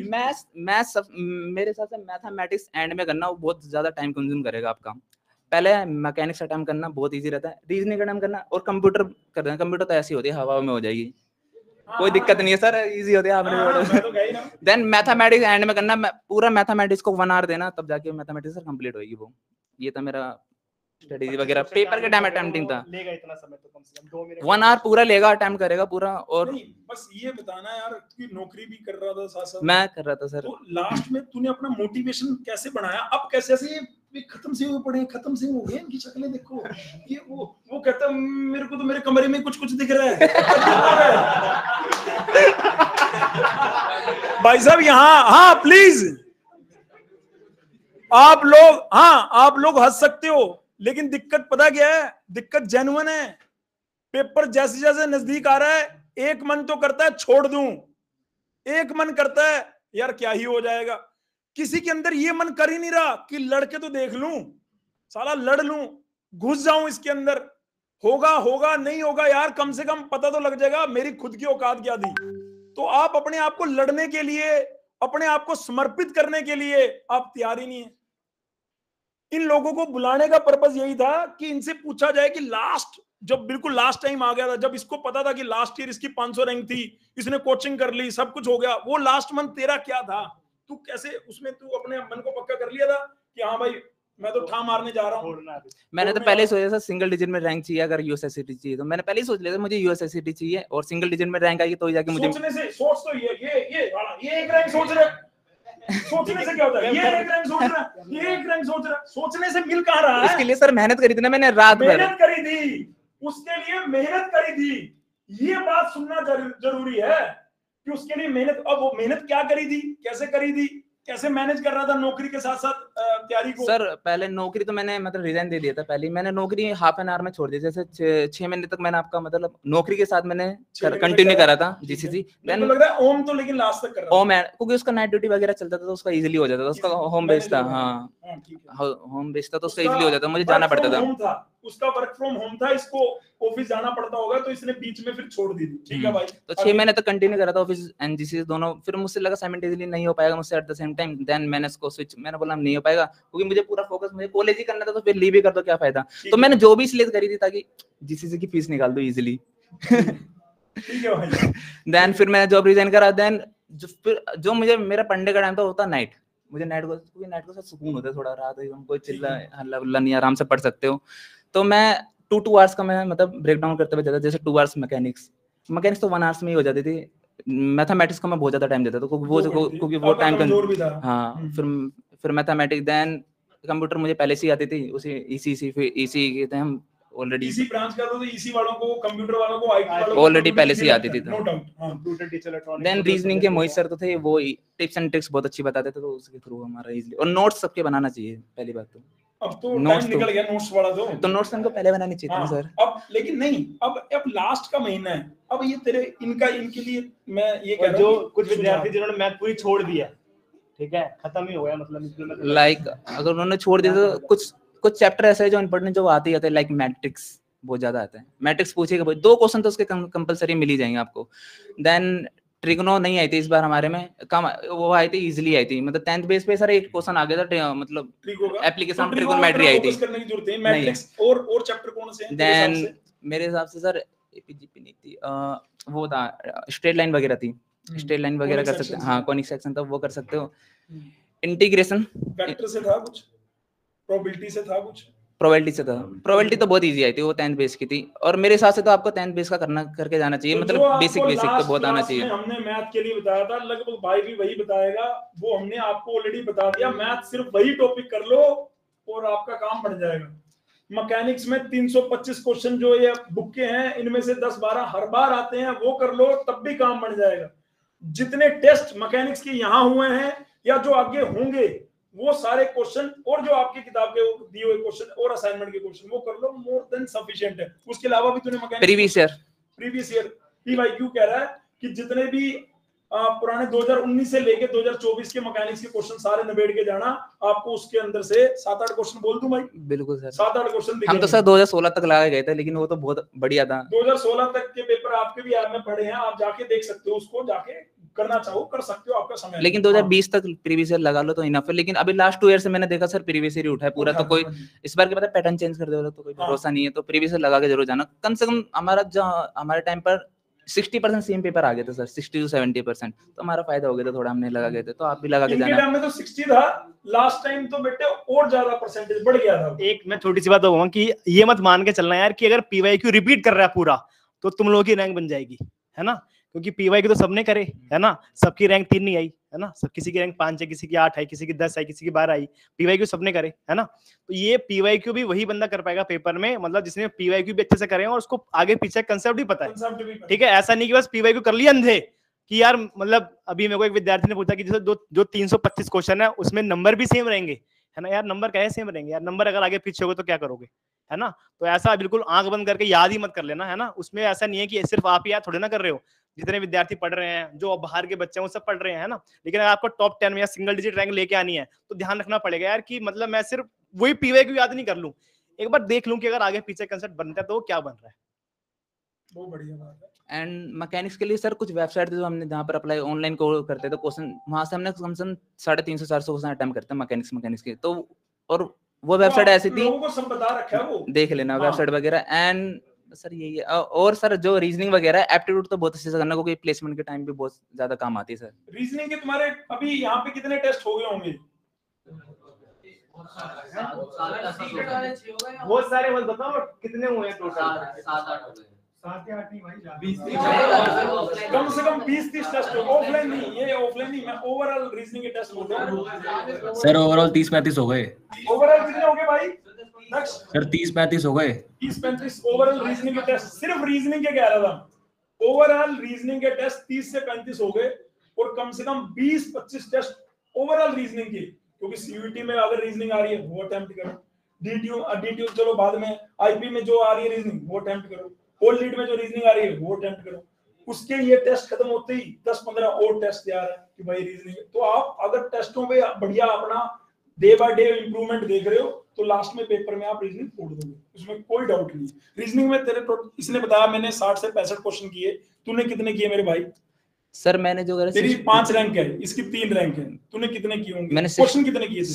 मैथ्स मेरे हिसाब से मैथमेटिक्स एंड में करना वो बहुत ज्यादा टाइम कंज्यूम करेगा आपका। पहले मैकेनिक्स अटेम्प्ट करना बहुत इजी रहता है, रीजनिंग अटेम्प्ट करना और कंप्यूटर करना। कंप्यूटर तो ऐसी होती है हवा में हो जाएगी, कोई दिक्कत नहीं है सर, इजी होती है आपने। देन मैथमेटिक्स एंड में करना, पूरा मैथमेटिक्स को 1 आवर देना, तब जाके मैथमेटिक्स सर कंप्लीट होगी वो। ये था मेरा स्टडी वगैरह। पेपर के टाइम अटेम्प्टिंग था, लेगा इतना समय तो कम से कम 2 मिनट 1 आवर पूरा लेगा, अटेम्प्ट करेगा पूरा। और नहीं, बस ये बताना यार कि नौकरी भी कर रहा था साथ साथ, मैं कर रहा था सर। तो लास्ट में तूने अपना मोटिवेशन कैसे बनाया? अब कैसे ऐसे ये खत्म से हुए पड़े, खत्म से हो गए, इनकी शक्लें देखो, ये वो कहता मेरे को तो मेरे कमरे में कुछ कुछ दिख रहा है। भाई साहब यहाँ, हाँ प्लीज, आप लोग हंस सकते हो, लेकिन दिक्कत पता क्या है? दिक्कत जेन्युइन है। पेपर जैसे जैसे नजदीक आ रहा है, एक मन तो करता है छोड़ दूं, एक मन करता है यार क्या ही हो जाएगा। किसी के अंदर ये मन कर ही नहीं रहा कि लड़के तो देख लूं, साला लड़ लूं, घुस जाऊं इसके अंदर, होगा नहीं होगा यार, कम से कम पता तो लग जाएगा मेरी खुद की औकात क्या थी। तो आप अपने आप को लड़ने के लिए, अपने आप को समर्पित करने के लिए आप तैयार ही नहीं है। इन लोगों को बुलाने का पर्पस यही था कि इनसे पूछा जाए कि लास्ट, जब बिल्कुल लास्ट टाइम आ गया था, जब इसको पता था कि लास्ट ईयर इसकी 500 रैंक थी, इसने कोचिंग कर ली, सब कुछ हो गया, वो लास्ट मंथ तेरा क्या था? तू कैसे उसमें तू अपने मन को पक्का कर लिया था कि हाँ भाई मैं तो ठा मारने जा रहा हूँ? मैंने तो पहले ही सोचा था सिंगल डिजिट में रैंक चाहिए, अगर यूएसएससीटी चाहिए तो मैंने पहले ही सोच लिया था मुझे यूएसएससीटी चाहिए, और सिंगल डिजिट में रैंक आएगी तो ही जाके मुझे सोचने से, सोच तो ये एक रैंक सोच रहे, सोचने से क्या होता है? ये एक रैंक सोच रहा है, ये एक रैंक सोच रहा है, सोचने से मिल कहाँ रहा है? इसके लिए सर मेहनत करी थी ना मैंने, रात भर मेहनत करी थी, उसके लिए मेहनत करी थी। ये बात सुनना जरूरी है कि उसके लिए मेहनत, अब वो मेहनत क्या करी थी, कैसे करी थी, कैसे मैनेज कर रहा था नौकरी के साथ साथ तैयारी को? सर पहले नौकरी तो मैंने मतलब रिजाइन दे दिया था, पहले मैंने नौकरी हाफ एन आवर में छोड़ दी। जैसे 6 महीने तक मैंने आपका मतलब नौकरी के साथ मैंने कंटिन्यू करा था जीसीसी। देन लग रहा है ओम तो लेकिन लास्ट तक कर रहा था। ओम क्योंकि उसका नाइट ड्यूटी वगैरह चलता था तो उसका इजीली हो जाता था, उसका होम बेस्ड था। हाँ होम बेस्ड था तो उसका इजीली हो जाता, मुझे जाना पड़ता था। उसका वर्क फ्रॉम होम था, इसको ऑफिस जाना पड़ता होगा तो इसने बीच में फिर छोड़ दी थी। ठीक है भाई, तो 6 महीने तक कंटिन्यू करा था ऑफिस एंड जीसीसी दोनों। फिर मुझसे लगा साइमल्टेनियसली नहीं हो पाएगा मुझसे at the same time, then मैंने इसको स्विच, मैंने बोला नहीं हो पाएगा क्योंकि मुझे पूरा फोकस मुझे कॉलेज ही करना था, तो फिर लीव ही कर दो क्या फायदा। तो मैंने जो भी सिलेक्ट करी थी ताकि जीसीसी की फीस निकाल दो इजीली। ठीक है भाई। देन फिर मैंने जॉब रिजाइन करा। देन जो मुझे मेरा पढ़ने का टाइम था होता नाइट, मुझे नाइट को साथ सुकून होता है थोड़ा, रात एकदम कोई चिल्ला हल्ला उल्ला नहीं, आराम से पढ़ सकते हो। तो मैं 2 आवर्स का मैं मतलब ब्रेक डाउन करते हुए जाता, जैसे 2 आवर्स मैकेनिक्स तो 1 आवर्स में ही हो जाती थी। मैथमेटिक्स को मैं बहुत ज्यादा टाइम देता था क्योंकि वो टाइम का। हाँ फिर मैथमेटिक्स, देन कंप्यूटर मुझे पहले से ही आती थी, उसी इसी के थे हम ऑलरेडी, इसी ब्रांच का तो इसी वालों को, कंप्यूटर वालों को, आईटी वालों को ऑलरेडी पहले से ही आती थी। No doubt. हां computer teacher electronics. Then reasoning के मोहित सर तो थे, वो टिप्स एंड ट्रिक्स बहुत अच्छी बताते थे, तो उसके थ्रू हमारा इजीली, और नोट्स सबके बनाना चाहिए पहली बात तो। अब तो टाइम निकल गया नोट्स वाला तो नोट्स हमको पहले बनाने चाहिए थे सर। अब लेकिन नहीं, अब लास्ट का महीना है, अब ये तेरे इनके लिए मैं ये कह रहा हूं, जो कुछ विद्यार्थी जिन्होंने मैथ पूरी छोड़ दिया, ठीक है, खत्म ही हो गया मतलब, लाइक अगर उन्होंने छोड़ दिया तो कुछ चैप्टर ऐसे हैं जो इंपॉर्टेंट जो आते ही आते हैं, लाइक मैट्रिक्स बहुत ज्यादा आता है। मैट्रिक्स पूछेगा भाई 2 क्वेश्चन तो उसके कंपलसरी मिल ही जाएंगे आपको। देन ट्रिग्नो नहीं आई थी इस बार हमारे में, कम वो आई थी, इजीली आई थी, मतलब 10th बेस पे सर एक क्वेश्चन आ गया था, मतलब एप्लीकेशन ट्रिगोनोमेट्री आई थी। करने की जरूरत है, मैट्रिक्स और चैप्टर कौन से हैं देन मेरे हिसाब से सर एपीजीपी नहीं थी, वो था स्ट्रेट लाइन वगैरह थी, स्ट्रेट लाइन वगैरह कर सकते हैं। हाँ कॉनिक सेक्शन था, वो कर सकते हो। इंटीग्रेशन वेक्टर से था कुछ, प्रोबेबिलिटी से था कुछ, प्रोबेबिलिटी से था। प्रोबेबिलिटी तो बहुत इजी आई थी, वो 10th बेस की थी, और मेरे हिसाब से तो आपको 10th बेस का करके जाना चाहिए, तो मतलब बेसिक तो बहुत आना चाहिए। हमने मैथ के लिए बताया था, लगभग भाई भी वही बताएगा, वो हमने आपको ऑलरेडी बता दिया। मैथ सिर्फ वही टॉपिक कर लो और आपका काम बन जाएगा। मैकेनिक्स में 325 क्वेश्चन जो ये बुक के हैं, इनमें से 10-12 हर बार आते हैं, वो कर लो तब भी काम बन जाएगा। जितने टेस्ट मैकेनिक्स के यहाँ हुए हैं या जो आगे होंगे, वो सारे क्वेश्चन और जो आपकी किताब के दिए हुए क्वेश्चन और असाइनमेंट के क्वेश्चन, वो कर लो, मोर देन सफिशिएंट है। उसके अलावा भी तूने मैकेनिक्स प्रीवियस ईयर पीवाईक्यू कह रहा है कि जितने भी पुराने 2019 से लेके 2024 के मैकेनिक्स के क्वेश्चन सारे निबेड़ के जाना, आपको उसके अंदर से 7-8 क्वेश्चन बोल दूं भाई। बिल्कुल सर, 7-8 क्वेश्चन हम तो सर 2016 तक लगा गए थे, लेकिन वो तो बहुत बढ़िया था। 2016 तक के पेपर आपके भी में पढ़े हैं, आप जाके देख सकते हो, उसको जाके करना चाहो कर सकते हो, आपका समय। लेकिन 2020 तक प्रीवियस ईयर लगा लो तो इनफ है, लेकिन अभी लास्ट 2 ईयर से मैंने देखा सर प्रीवियस ईयर ही उठा है पूरा, तो कोई इस बार के पता पैटर्न चेंज कर दे तो कोई भरोसा नहीं है, तो प्रीवियस ईयर लगा के जरूर जाना। कम से कम हमारे टाइम पर 60% सेम पेपर आ गए थे सर, 60 to 70%, तो हमारा फायदा हो गया था थोड़ा, हमने लगा गए थे, तो आप भी लगा के जाना। टाइम में तो 60 था, लास्ट टाइम तो बेटे और ज्यादा परसेंटेज बढ़ गया था। एक मैं छोटी सी बात कहूंगा कि ये मत मान के चलना यार कि अगर पीवाईक्यू रिपीट कर रहा है पूरा तो तुम लोगों की रैंक बन जाएगी, है ना, क्योंकि पीवाईक्यू तो सबने करे, है ना, सबकी रैंक 3 नहीं आई, है ना, सब किसी की रैंक 5 है, किसी की 8 आई, किसी की 10 आई, किसी की 12 आई, पीवाईक्यू सबने करे, है ना। तो ये पीवाईक्यू भी वही बंदा कर पाएगा पेपर में, मतलब जिसने पीवाईक्यू भी अच्छे से करे और उसको आगे पीछे कंसेप्ट भी पता है, ठीक है। ऐसा नहीं कि बस पीवाईक्यू कर लिया अंधे कि यार, मतलब अभी मेरे को एक विद्यार्थी ने पूछा कि जैसे जो 325 क्वेश्चन है उसमें नंबर भी सेम रहेंगे, है ना, यार नंबर कैसे सेम रहेंगे यार, नंबर अगर आगे पीछे होगा तो क्या करोगे, है ना। तो ऐसा बिल्कुल आंख बंद करके याद ही मत कर लेना, है ना। उसमें ऐसा नहीं है कि सिर्फ आप ही याद थोड़े ना कर रहे हो, जितने विद्यार्थी पढ़ रहे हैं, जो बाहर के बच्चे हैं वो सब पढ़ रहे हैं, है ना। लेकिन अगर आपको टॉप 10 में या सिंगल डिजिट रैंक लेके आनी है तो ध्यान रखना पड़ेगा यार कि मतलब मैं सिर्फ वही पीवाईक्यू याद नहीं कर लूं, एक बार देख लूं कि अगर आगे पीछे कंसेप्ट बनता है तो वो क्या बन रहा है। बहुत बढ़िया बात है। एंड मैकेनिक्स के लिए सर कुछ वेबसाइट जो हमने जहाँ पर अप्लाई ऑनलाइन को करते थे क्वेश्चन, वहां से हमने कम से कम 350-400 क्वेश्चन अटेम्प्ट करते हैं मैकेनिक्स के, तो और वो वेबसाइट ऐसी थी, लोगों को सब बता रखा है, वो देख लेना वेबसाइट वगैरह। एंड सर यही है, और सर जो रीजनिंग वगैरह एप्टीट्यूड तो बहुत अच्छे से करना, क्योंकि प्लेसमेंट के टाइम भी बहुत ज्यादा काम आती है सर। रीजनिंग के तुम्हारे अभी यहाँ पे कितने टेस्ट हो गए होंगे? बहुत सारे, बस बताओ कितने हुए हैं टोटल? 7-8 हो गए। 7-8 नहीं भाई, 20 कम से कम 20-30 टेस्ट हो। ऑफलाइन नहीं, ये ऑफलाइन नहीं, मैं ओवरऑल रीजनिंग के टेस्ट बोल रहा हूं सर ओवरऑल 30-35 हो गए। ओवरऑल कितने हो गए भाई? सर 30-35 हो गए। 30-35 ओवरऑल रीजनिंग के टेस्ट, सिर्फ रीजनिंग के कह रहा था। ओवरऑल रीजनिंग के टेस्ट 30 से 35 हो गए, और कम से कम 20-25 टेस्ट ओवरऑल रीजनिंग के, क्योंकि सीयूटी में अगर रीजनिंग आ रही है वो अटेम्प्ट करो, डीटीयू चलो बाद में, आईपी में जो आ रही है रीजनिंग वो अटेम्प्ट करो, होल लीड में जो रीजनिंग आ रही है वो अटेम्प्ट करो। उसके ये टेस्ट खत्म होते ही 10-15 और टेस्ट तैयार है कि भाई रीजनिंग। तो आप अगर टेस्टों पे बढ़िया अपना डे बाय डे इंप्रूवमेंट देख रहे हो तो लास्ट में पेपर में आप रीजनिंग फोड़ दोगे, उसमें कोई डाउट नहीं। रीजनिंग में तेरे इसने बताया मैंने 60 से 65 क्वेश्चन किए, तूने कितने किए मेरे भाई? सर मैंने जो तेरी 5 रैंक है, इसकी 3 रैंक है, तूने कितने किए होंगे? मैंने क्वेश्चन कितने किए थे?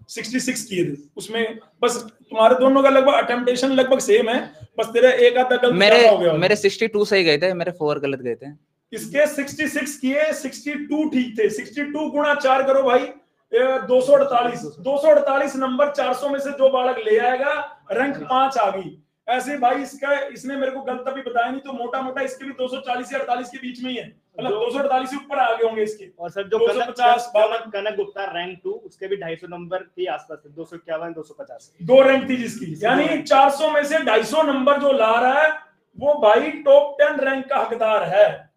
66 किए थे। उसमें बस तुम्हारे दोनों का लगभग अटेम्प्टेशन लगभग सेम है, बस तेरा एक आधा गलत हो गया। मेरे 62 सही गए थे, मेरे 4 गलत गए थे। इसके 66 किए, 62 ठीक थे। 62 गुणा 4 करो भाई, 248 नंबर 400 में से जो बालक ले आएगा रैंक 5 आ गई। ऐसे भाई इसने मेरे को गलत भी बताया नहीं, तो मोटा मोटा इसके भी 240 या 48 के बीच में ही है, मतलब 248 से ऊपर आ गए होंगे इसके। और सर जो 250 कनक गुप्ता रैंक 2 उसके भी 250 नंबर के आसपास है, 251 250 दो रैंक थी जिसकी, यानी 400 में से 250 नंबर जो ला रहा है वो भाई टॉप 10 रैंक का हकदार है।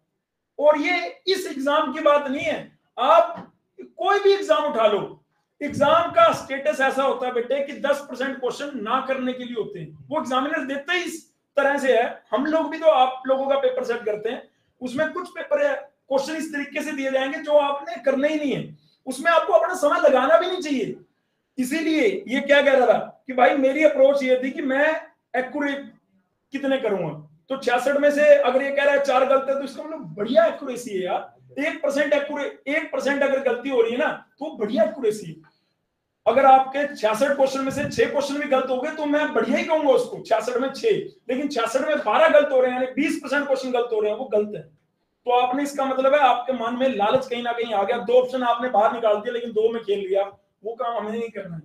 और ये इस एग्जाम की बात नहीं है, आप कोई भी एग्जाम उठा लो, एग्जाम का स्टेटस ऐसा होता है बेटे कि 10% क्वेश्चन ना करने के लिए होते हैं, वो एग्जामिनर देते ही इस तरह से है। हम लोग भी तो आप लोगों का पेपर सेट करते हैं, उसमें कुछ पेपर है क्वेश्चन इस तरीके से दिए जाएंगे जो आपने करने ही नहीं है, उसमें आपको अपना समय लगाना भी नहीं चाहिए। इसीलिए ये क्या कह रहा था कि भाई मेरी अप्रोच ये थी कि मैं एक्यूरेट कितने करूंगा, तो 66 में से अगर ये कह रहा है 4 गलत है तो इसका मतलब बढ़िया एक्यूरेसी है यार। 1% एक्यूरेट, 1% अगर गलती हो रही है ना तो बढ़िया एक्यूरेसी है। अगर आपके 66 क्वेश्चन में से 6 क्वेश्चन भी गलत हो गए तो मैं बढ़िया ही कहूंगा उसको, 66 में 6, लेकिन 66 में 12 गलत हो रहे हैं, यानी 20% क्वेश्चन गलत हो रहे हैं, वो गलत है। तो आपने, इसका मतलब है आपके मन में लालच कहीं ना कहीं आ गया, 2 ऑप्शन आपने बाहर निकाल दिया लेकिन 2 में खेल लिया, वो काम हमें नहीं करना है।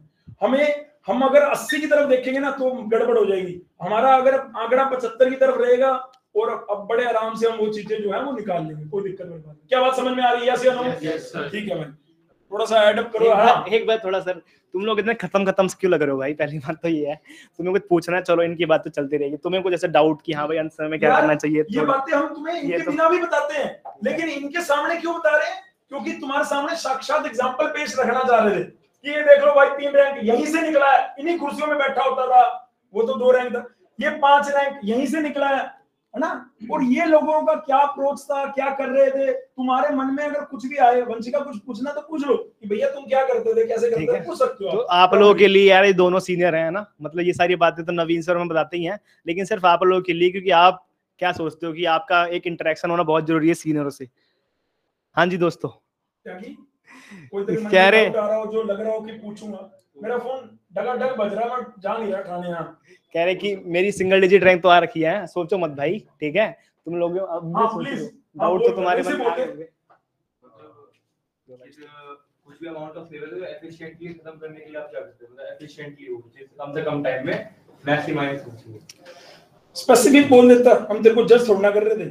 हम अगर 80 की तरफ देखेंगे ना तो गड़बड़ हो जाएगी। हमारा अगर आंकड़ा 75 की तरफ रहेगा और अब बड़े आराम से हम वो चीजें जो है वो निकाल लेंगे, कोई दिक्कत नहीं। क्या बात समझ में आ रही है? ठीक है भाई, थोड़ा सा एडअप करो। एक बात थोड़ा सर, तुम लोग इतने खत्म क्यों लग रहे हो भाई? पहली बात तो ये है, तुम्हें कुछ पूछना है, चलो इनकी बात तो चलती रहेगी, तुम्हें कुछ ऐसा डाउट कि हाँ भाई अंत समय में क्या करना चाहिए, ये बातें हम तुम्हें इनके बिना भी बताते हैं, लेकिन इनके सामने क्यों बता रहे हैं? क्योंकि तुम्हारे सामने साक्षात एग्जांपल पेश रखना चाह रहे थे कि ये देख लो भाई 3 रैंक यहीं से निकला है, इन्हीं कुर्सियों में बैठा होता था, वो तो 2 रैंक था, ये 5 रैंक यहीं से निकला है ना। और ये लोगों का क्या अप्रोच था, क्या कर रहे थे, तुम्हारे मन में अगर कुछ भी आए, वंशिका कुछ पूछना तो पूछ लो कि भैया तुम क्या करते थे, कैसे करते थे, पूछ सकते हो। तो आप लोगों के लिए यार ये दोनों सीनियर हैं ना, मतलब ये सारी बातें तो नवीन सर में बताते ही हैं, लेकिन सिर्फ आप लोगों के लिए, क्योंकि आप क्या सोचते हो कि आपका एक इंटरेक्शन होना बहुत जरूरी है सीनियरों से। हाँ जी दोस्तों, क्या की कोई तेरे मन कह में रहे डाउट आ रहा हो जो लग रहा हो कि पूछूंगा, मेरा फोन डगाडग बज रहा है, मैं जा नहीं रहा ठाणे। यहाँ कह रहे कि मेरी सिंगल डिजिट रैंक तो आ रखी है, सोचो मत भाई, ठीक है? तुम लोग अब भी हाँ सोच रहे प्लीज, हो, डाउट तो तुम्हारे मन में आ गए। कुछ भी अमाउंट ऑफ लेवल है एफिशिएंटली खत्म करने के लिए आप क्या करते हो? मतलब एफिशिएंटली हो, कम से कम टाइम में मैक्सिमाइज हो। स्पेसिफिक बोल देता, हम तेरे को जज थोड़ा ना कर रहे थे।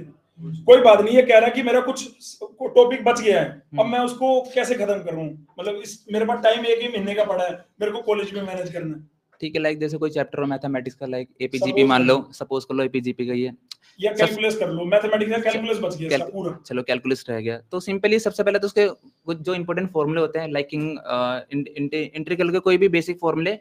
कोई बात नहीं है, कह रहा कि मेरा कुछ टॉपिक बच गया है, अब मैं उसको कैसे खत्म करूं, मतलब इस मेरे पास टाइम 1 ही महीने का पड़ा है, मेरे को कॉलेज में मैनेज करना है। ठीक है, लाइक जैसे कोई चैप्टर हो मैथमेटिक्स का, लाइक एपीजीपी मान लो, सपोज कर लो एपीजीपी का ही है, या कैलकुलस कर लो, मैथमेटिक्स का कैलकुलस बच गया इसका पूरा। चलो कैलकुलस रह गया, तो सिंपली सबसे पहले तो उसके कुछ जो इंपॉर्टेंट फॉर्मूले होते हैं, लाइक इंटीग्रल के कोई भी बेसिक फॉर्मूले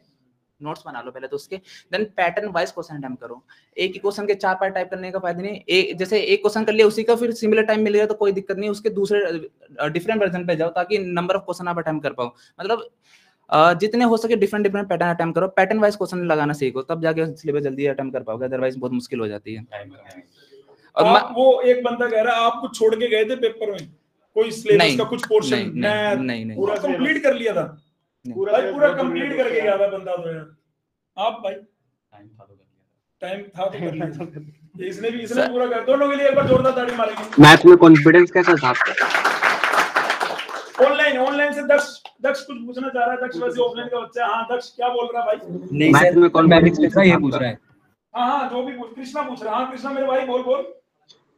नोट्स बना लो पहले तो उसके, then pattern wise question attempt करो। एक ही क्वेश्चन के 4 पार्ट टाइप करने का फायदा नहीं, जैसे एक क्वेश्चन कर लिया उसी का फिर सिमिलर टाइम मिल गया तो कोई दिक्कत नहीं, उसके दूसरे डिफरेंट वर्जन पे जाओ ताकि नंबर ऑफ क्वेश्चन आप अटेम्प्ट कर पाओ। मतलब जितने हो सके डिफरेंट पैटर्न अटेम्प्ट करो, पैटर्न वाइज क्वेश्चन लगाना सीखो, तब जाके सिलेबस जल्दी अटेम्प्ट कर पाओगे, अदरवाइज बहुत मुश्किल हो जाती है। और वो एक बंदा कह रहा है आप कुछ छोड़ के गए थे पेपर में, कोई सिलेबस का कुछ पोर्शन नहीं पूरा कंप्लीट कर लिया था, पूरा कंप्लीट करके गया था बंदा तो यार। आप भाई टाइम था तो कर लिया, इसने पूरा कर। दोनों के लिए एक बार जोरदार ताड़ी मारेंगे। मैथ में कॉन्फिडेंस कैसा था आपका? ऑनलाइन से दक्ष कुछ पूछना चाह रहा है। दक्ष वैसे ऑफलाइन का बच्चा है। हाँ दक्ष क्या बोल रहा है भाई? मैथ में कॉन्फिडेंस कैसा ये पूछ रहा है। हाँ जो भी कृष्णा पूछ रहा है। हाँ कृष्णा मेरे भाई बोल।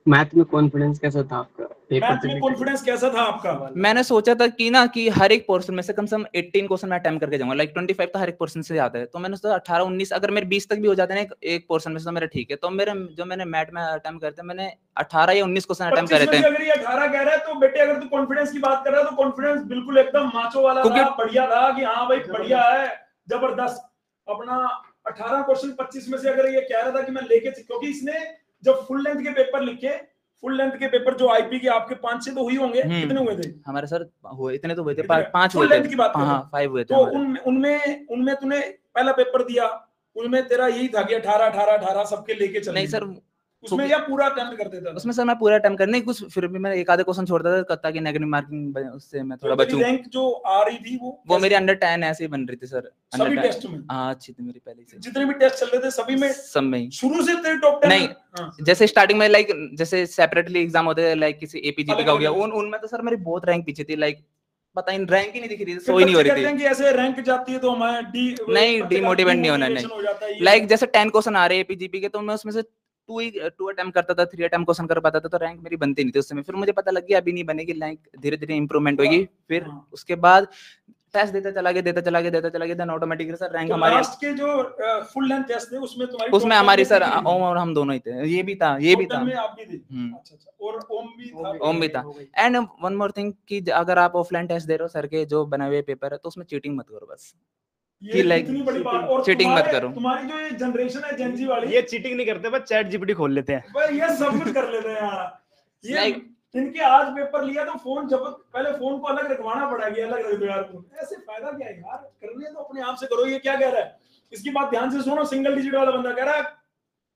मैथ में कॉन्फिडेंस कैसा था आपका? मैथ में कॉन्फिडेंस कैसा था आपका? मैंने सोचा था कि ना कि हर एक पोर्शन में से कम से कम 18 क्वेश्चन मैं अटेम्प्ट करके जाऊंगा, लाइक 25 तो हर एक पोर्शन से आता है, तो मैंने सोचा 18-19 अगर मेरे 20 तक भी हो जाते हैं एक पोर्शन में से तो मेरा ठीक है। तो मेरे जो मैंने मैथ में अटेम्प्ट करते हैं, मैंने 18 या 19 क्वेश्चन अटेम्प्ट करे थे। अगर ये 18 कह रहा है तो बेटे अगर तू कॉन्फिडेंस की बात कर रहा है तो कॉन्फिडेंस बिल्कुल एकदम माचो वाला था, बढ़िया था कि हाँ भाई बढ़िया है, जबरदस्त। अपना 18 क्वेश्चन 25 में से अगर ये कह रहा था कि मैं लेके, क्योंकि इसने जब फुल लेंथ के पेपर लिखे, फुल लेंथ के पेपर जो आईपी के आपके 5-6 तो हुई होंगे, कितने हुए थे हमारे सर? हुए इतने तो हुए थे, 5 हुए थे। हाँ 5 हुए थे। तो उनमें तूने पहला पेपर दिया, उनमें तेरा यही था कि 18 सबके लेके चल। नहीं सर, उसमें या पूरा अटेम्प्ट कर देता था? उसमें सर मैं पूरा अटेम्प्ट करने कुछ, फिर भी मैं एक आधे क्वेश्चन छोड़ता था ताकि नेगेटिव मार्किंग उससे मैं थोड़ा बचूं। रैंक जो आ रही थी वो मेरी अंडर 10 ऐसे ही बन रही थी सर। सभी टेस्ट में? हाँ अच्छी थी मेरी पहले से। जितने भी टेस्ट चल रहे थे सभी में? सब में। शुरू से तेरे टॉप 10? नहीं जैसे स्टार्टिंग में लाइक जैसे सेपरेटली एग्जाम होते थे, लाइक किसी एपीजीपी का हो गया, उनमें तो सर मेरी बहुत रैंक पीछे थी, लाइक पता ही रैंक ही नहीं दिख रही थी, सो ही नहीं हो रही थी। ऐसे रैंक जाती है तो हमारा नहीं डीमोटिवेट नहीं होना, नहीं लाइक जैसे 10 क्वेश्चन आ रहे हैं एपीजीपी के, तो मैं उसमें से 2 अटेम्प्ट करता था, 3 अटेम्प्ट क्वेश्चन कर पाता था, तो रैंक मेरी बनती नहीं थी उस समय। फिर मुझे पता लग गया अभी नहीं बनेगी, रैंक धीरे धीरे इंप्रूवमेंट होगी। फिर उसके बाद टेस्ट देता चला गया देन ऑटोमेटिकली सर रैंक हमारी लास्ट के जो फुल लेंथ टेस्ट थे उसमें हमारी सर ओम और हम दोनों ही थे। ये भी था आप भी थे। अच्छा और ओम भी था। एंड वन मोर थिंग कि अगर आप ऑफलाइन टेस्ट दे रहे हो सर के जो बनाए हुए पेपर है, तो उसमें चीटिंग मत करो बस, ये इतनी बड़ी बात। और चीटिंग मत करो। तुम्हारी जो ये जनरेशन है जेन जी वाली, ये चीटिंग नहीं करते, बस चैट जीपीटी खोल लेते हैं भाई, ये सब कुछ कर लेते हैं यार। ये इनके आज पेपर लिया तो फोन जब पहले फोन को अलग रखवाना पड़ेगा, अलग रख दो यार, ऐसे फायदा क्या है यार? करने तो अपने आप से करो। ये क्या कह रहा है इसकी बात ध्यान से सुनो। सिंगल डिजिट वाला बंदा कह रहा है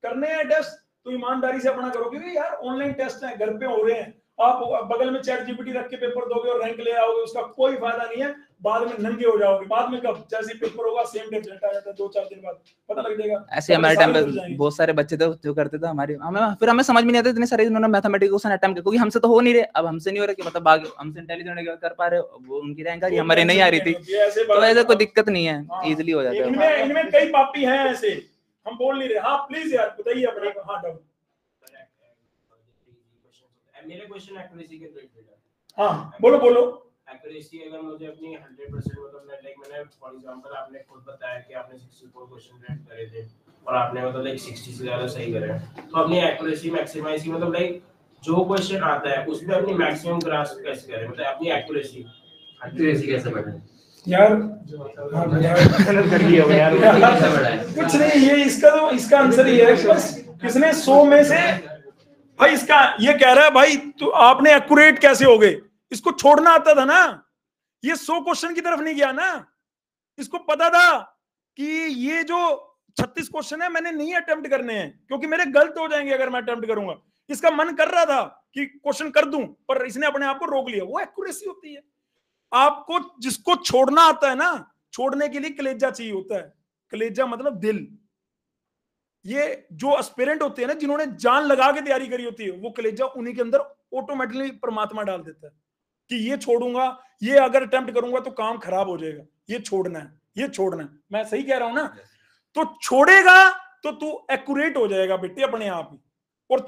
करने हैं टेस्ट तो ईमानदारी से अपना करो, क्योंकि यार ऑनलाइन टेस्ट है, घर पे हो रहे हैं, आप बगल में चैट जीपीटी रख के पेपर दोगे और रैंक ले आओगे, उसका कोई फायदा नहीं है। बाद में नंगे हो जाओगे। बाद में कब जैसे पेपर होगा सेम डे रिजल्ट आ जाता है, 2-4 दिन बाद पता लग जाएगा। ऐसे हमारे टाइम पे बहुत सारे बच्चे थे जो करते थे हमारे, हमें समझ में नहीं आता इतने सारे इन्होंने मैथमेटिक्स क्वेश्चन अटेम्प्ट किया, क्योंकि हमसे तो हो नहीं रहे। अब हमसे नहीं हो रहा कि मतलब आगे हमसे इंटेलिजेंट कर पा रहे, वो उनकी रैंक आ रही, हमारे नहीं आ रही थी, तो ऐसा कोई दिक्कत नहीं है, इजीली हो जाता है। इनमें कई पापी हैं ऐसे, हम बोल नहीं रहे। हाँ प्लीज यार बताइए अपने। हाँ डाउट मेरे क्वेश्चन एक्यूरेसी के रिलेटेड है। हाँ बोलो। एक्यूरेसी अगर मुझे अपनी 100% मतलब मैंने फॉर एग्जांपल आपने खुद बताया कि आपने 64 क्वेश्चन रेड करे थे और आपने मतलब लाइक 60 से ज्यादा सही करे, तो अपनी एक्यूरेसी मैक्सिमाइज की मतलब लाइक जो क्वेश्चन आता है उसमें अपनी मैक्सिमम ग्रास्प कैसे करें, मतलब अपनी एक्यूरेसी कैसे बढ़ाएं यार? कर लिया यार कुछ नहीं, ये इसका आंसर ये है बस। किसने 100 में से भाई इसका ये कह रहा है भाई तो आपने एक्यूरेट कैसे हो गए? इसको छोड़ना आता था ना, ये 100 क्वेश्चन की तरफ नहीं गया ना। इसको पता था कि ये जो 36 क्वेश्चन है मैंने नहीं अटेम्प्ट करने हैं, क्योंकि मेरे गलत हो जाएंगे अगर मैं अटेम्प्ट करूंगा। इसका मन कर रहा था कि क्वेश्चन कर दूं, पर इसने अपने आप को रोक लिया। वो एक्यूरेसी होती है। आपको जिसको छोड़ना आता है ना, छोड़ने के लिए कलेजा चाहिए होता है। कलेजा मतलब दिल। ये जो एस्पिरेंट होते हैं ना, जिन्होंने जान लगा के तैयारी करी होती है, वो कलेजा उन्हीं के अंदर ऑटोमेटिकली परमात्मा डाल देता है कि ये छोड़ूंगा, ये अगर अटेम्प्ट करूंगा तो काम खराब हो जाएगा, ये छोड़ना है, ये छोड़ना है। मैं सही कह रहा हूं ना? तो छोड़ेगा तो तू एक्यूरेट हो जाएगा बेटे अपने आप ही। और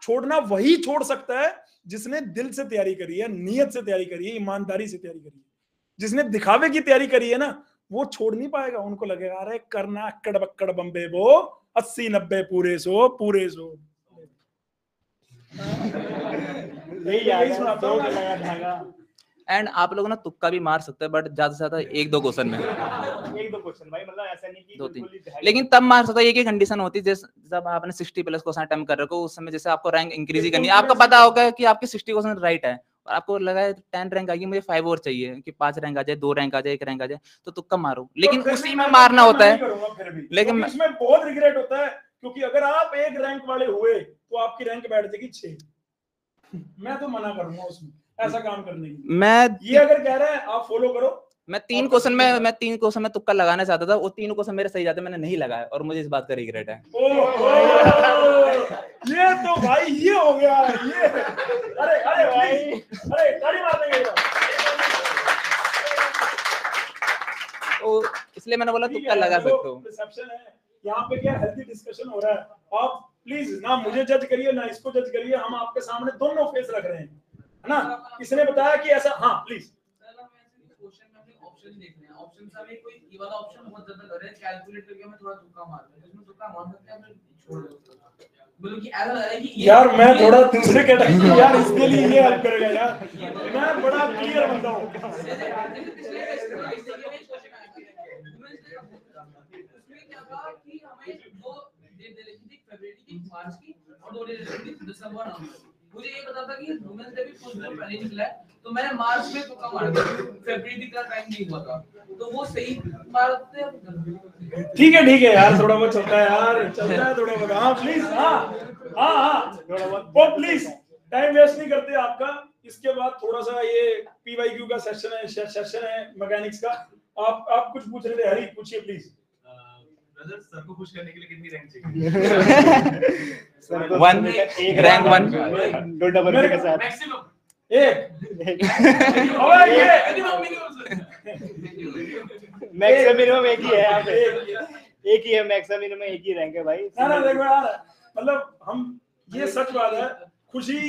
छोड़ना वही छोड़ सकता है जिसने दिल से तैयारी करी है, नियत से तैयारी करी है, ईमानदारी से तैयारी करी है। जिसने दिखावे की तैयारी करी है ना, वो छोड़ नहीं पाएगा। उनको लगेगा अरे करना अक्कड़ बक्कड़ बम्बे वो 80-90 पूरे सो। यही सुनाता हूँ। एंड आप लोग ना तुक्का भी मार सकते हैं, बट ज्यादा से ज्यादा 1-2 क्वेश्चन में, 1-2 क्वेश्चन भाई, मतलब ऐसा नहीं कि 2-3, बिल्कुल ही लेकिन तब मार सकता है। एक ही कंडीशन होती है, जब आपने 60 प्लस क्वेश्चन अटेम्प्ट कर रखे हो, उस समय जैसे आपको रैंक इंक्रीज ही करनी है, आपको पता होगा कि आपके 60 क्वेश्चन राइट है और आपको लगा है 10 रैंक आएगी, मुझे 5 और चाहिए कि 5 रैंक आ जाए, 2 रैंक आ जाए, 1 रैंक आ जाए, तो तुक्का मारो। लेकिन उसी में मारना होता है। लेकिन इसमें बहुत रिग्रेट होता है, क्योंकि अगर आप 1 रैंक वाले हुए तो आपकी रैंक बैठ जाएगी 6। मैं तो मना करूंगा उसमें ऐसा काम करने की। मैं ये अगर कह रहा है आप फॉलो करो। मैं 3 क्वेश्चन में तुक्का लगाना चाहता था, वो 3 क्वेश्चन मेरे सही जाते, मैंने नहीं लगाया और मुझे इस बात का रिग्रेट है। ये तो भाई ये हो गया ये। अरे भाई, अरे ताली मार देंगे। तो इसलिए मैंने बोला तुक्का लगा सकते हो। परसेप्शन है यहाँ पे, क्या हेल्दी डिस्कशन हो रहा है। आप प्लीज ना मुझे जज करिए ना इसको जज करिए, हम आपके सामने दोनों फेस रख रहे हैं, है ना? इसने बताया कि ऐसा, हाँ प्लीज। क्वेश्चन में अपने ऑप्शन देख रहे हैं, ऑप्शन में कोई ये वाला ऑप्शन बहुत ज्यादा कर रहे हैं, कैलकुलेट करके हमें थोड़ा तुक्का मारते हैं, जिसमें तुक्का मार सकते हैं, छोड़ दो। बोलो कि ऐसा है कि यार मैं थोड़ा दूसरे कैटेगरी, यार इसके लिए ये हेल्प करेगा यार, मैं बड़ा क्लियर बंदा हूं। मुझे ये पता था कि वुमेन्स डे भी कुछ दिन पहले निकला है, तो मैंने मार्च में तुक्का मारा था, फरवरी का टाइम नहीं हुआ था, तो वो सही मारते हैं। ठीक है यार, थोड़ा बहुत चलता है यार, चलता है थोड़ा बहुत। हाँ प्लीज, हाँ थोड़ा बहुत प्लीज, टाइम वेस्ट नहीं करते आपका। इसके बाद थोड़ा सा ये पीवाईक्यू का सेशन है मैकेनिक्स का। आप कुछ पूछ रहे थे हरी, पूछिए प्लीज। ब्रदर, सर को खुश करने के लिए कितनी रैंक चाहिए? 1 रैंक 1 2 डबल के साथ मैक्सिमम 1। मैक्सिमम मिनिमम एक ही है यहाँ पे, एक ही है मैक्सिमम मिनिमम, एक ही रैंक है भाई। ना देखो यार, मतलब हम, ये सच बात है, खुशी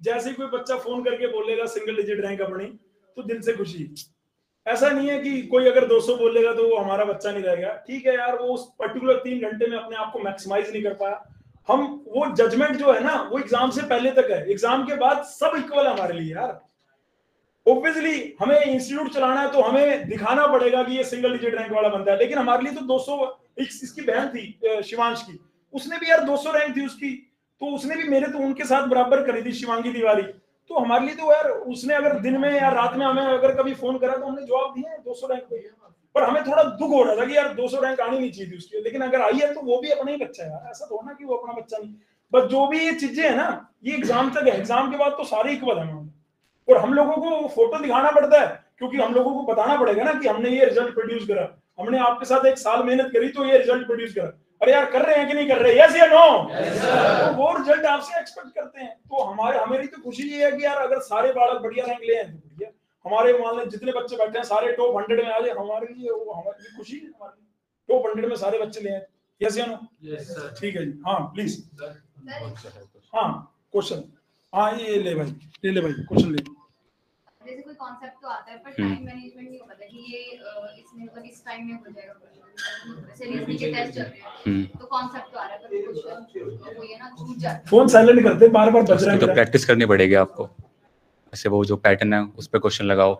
जैसे कोई बच्चा फोन करके बोलेगा सिंगल डिजिट रैंक अपनी, तो दिल से खुशी। ऐसा नहीं है कि कोई अगर 200 बोलेगा तो वो हमारा बच्चा नहीं रहेगा। ठीक है यार, वो उस पर्टिकुलर 3 घंटे में अपने आप को मैक्सिमाइज नहीं कर पाया। हम वो जजमेंट जो है ना, वो एग्जाम से पहले तक है, एग्जाम के बाद सब इक्वल है हमारे लिए यार। ऑब्वियसली हमें इंस्टीट्यूट चलाना है तो हमें दिखाना पड़ेगा कि ये सिंगल डिजिट रैंक वाला बंदा है, लेकिन हमारे लिए तो 200, इसकी बहन थी शिवांश की, उसने भी यार 200 रैंक थी उसकी, तो उसने भी मेरे तो उनके साथ बराबर करी थी, शिवांगी तिवारी। तो हमारे लिए तो यार, उसने अगर दिन में या रात में हमें अगर कभी फोन करा तो हमने जवाब दिए 200 रैंक पे। पर हमें थोड़ा दुख हो रहा था कि यार 200 रैंक आनी नहीं चाहिए थी उसकी, लेकिन अगर आई है तो वो भी अपना ही बच्चा है यार, ऐसा थोड़ा ना कि वो अपना बच्चा नहीं। बस जो भी ये चीजें है ना, ये एग्जाम तक है, एग्जाम के बाद तो सारे इक्वल है। और हम लोगों को फोटो दिखाना पड़ता है, क्योंकि हम लोगों को बताना पड़ेगा ना कि हमने ये रिजल्ट प्रोड्यूस करा, हमने आपके साथ 1 साल मेहनत करी तो ये रिजल्ट प्रोड्यूस करा। अरे यार कर रहे हैं कि नहीं कर रहे, यस या नो? तो वो रिजल्ट आपसे एक्सपेक्ट करते हैं। तो हमारी तो खुशी ये है कि यार अगर सारे बालक बढ़िया रैंक ले आए तो बढ़िया, हमारे मान लो जितने बच्चे बैठे हैं सारे टॉप 100 में आ जाए, हमारे लिए वो हमारी खुशी है, हमारी टॉप 100 में सारे बच्चे ले आए। यस या नो? Yes sir. ठीक है जी, हाँ प्लीज। हाँ क्वेश्चन, हाँ ये ले भाई, ले भाई क्वेश्चन ले। जैसे कोई कॉन्सेप्ट तो आता है पर टाइम मैनेजमेंट नहीं हो पाता कि ये इसमें मतलब इस टाइम में हो जाएगा क्वेश्चन, जैसे रीजनिंग के टेस्ट चल रहे हैं तो कॉन्सेप्ट तो आ रहा है पर क्वेश्चन वो ये ना छूट जाता है। फोन साइलेंट करते बार-बार बज रहा है। तो प्रैक्टिस करनी पड़ेगी आपको, ऐसे वो जो पैटर्न है उस पे क्वेश्चन लगाओ,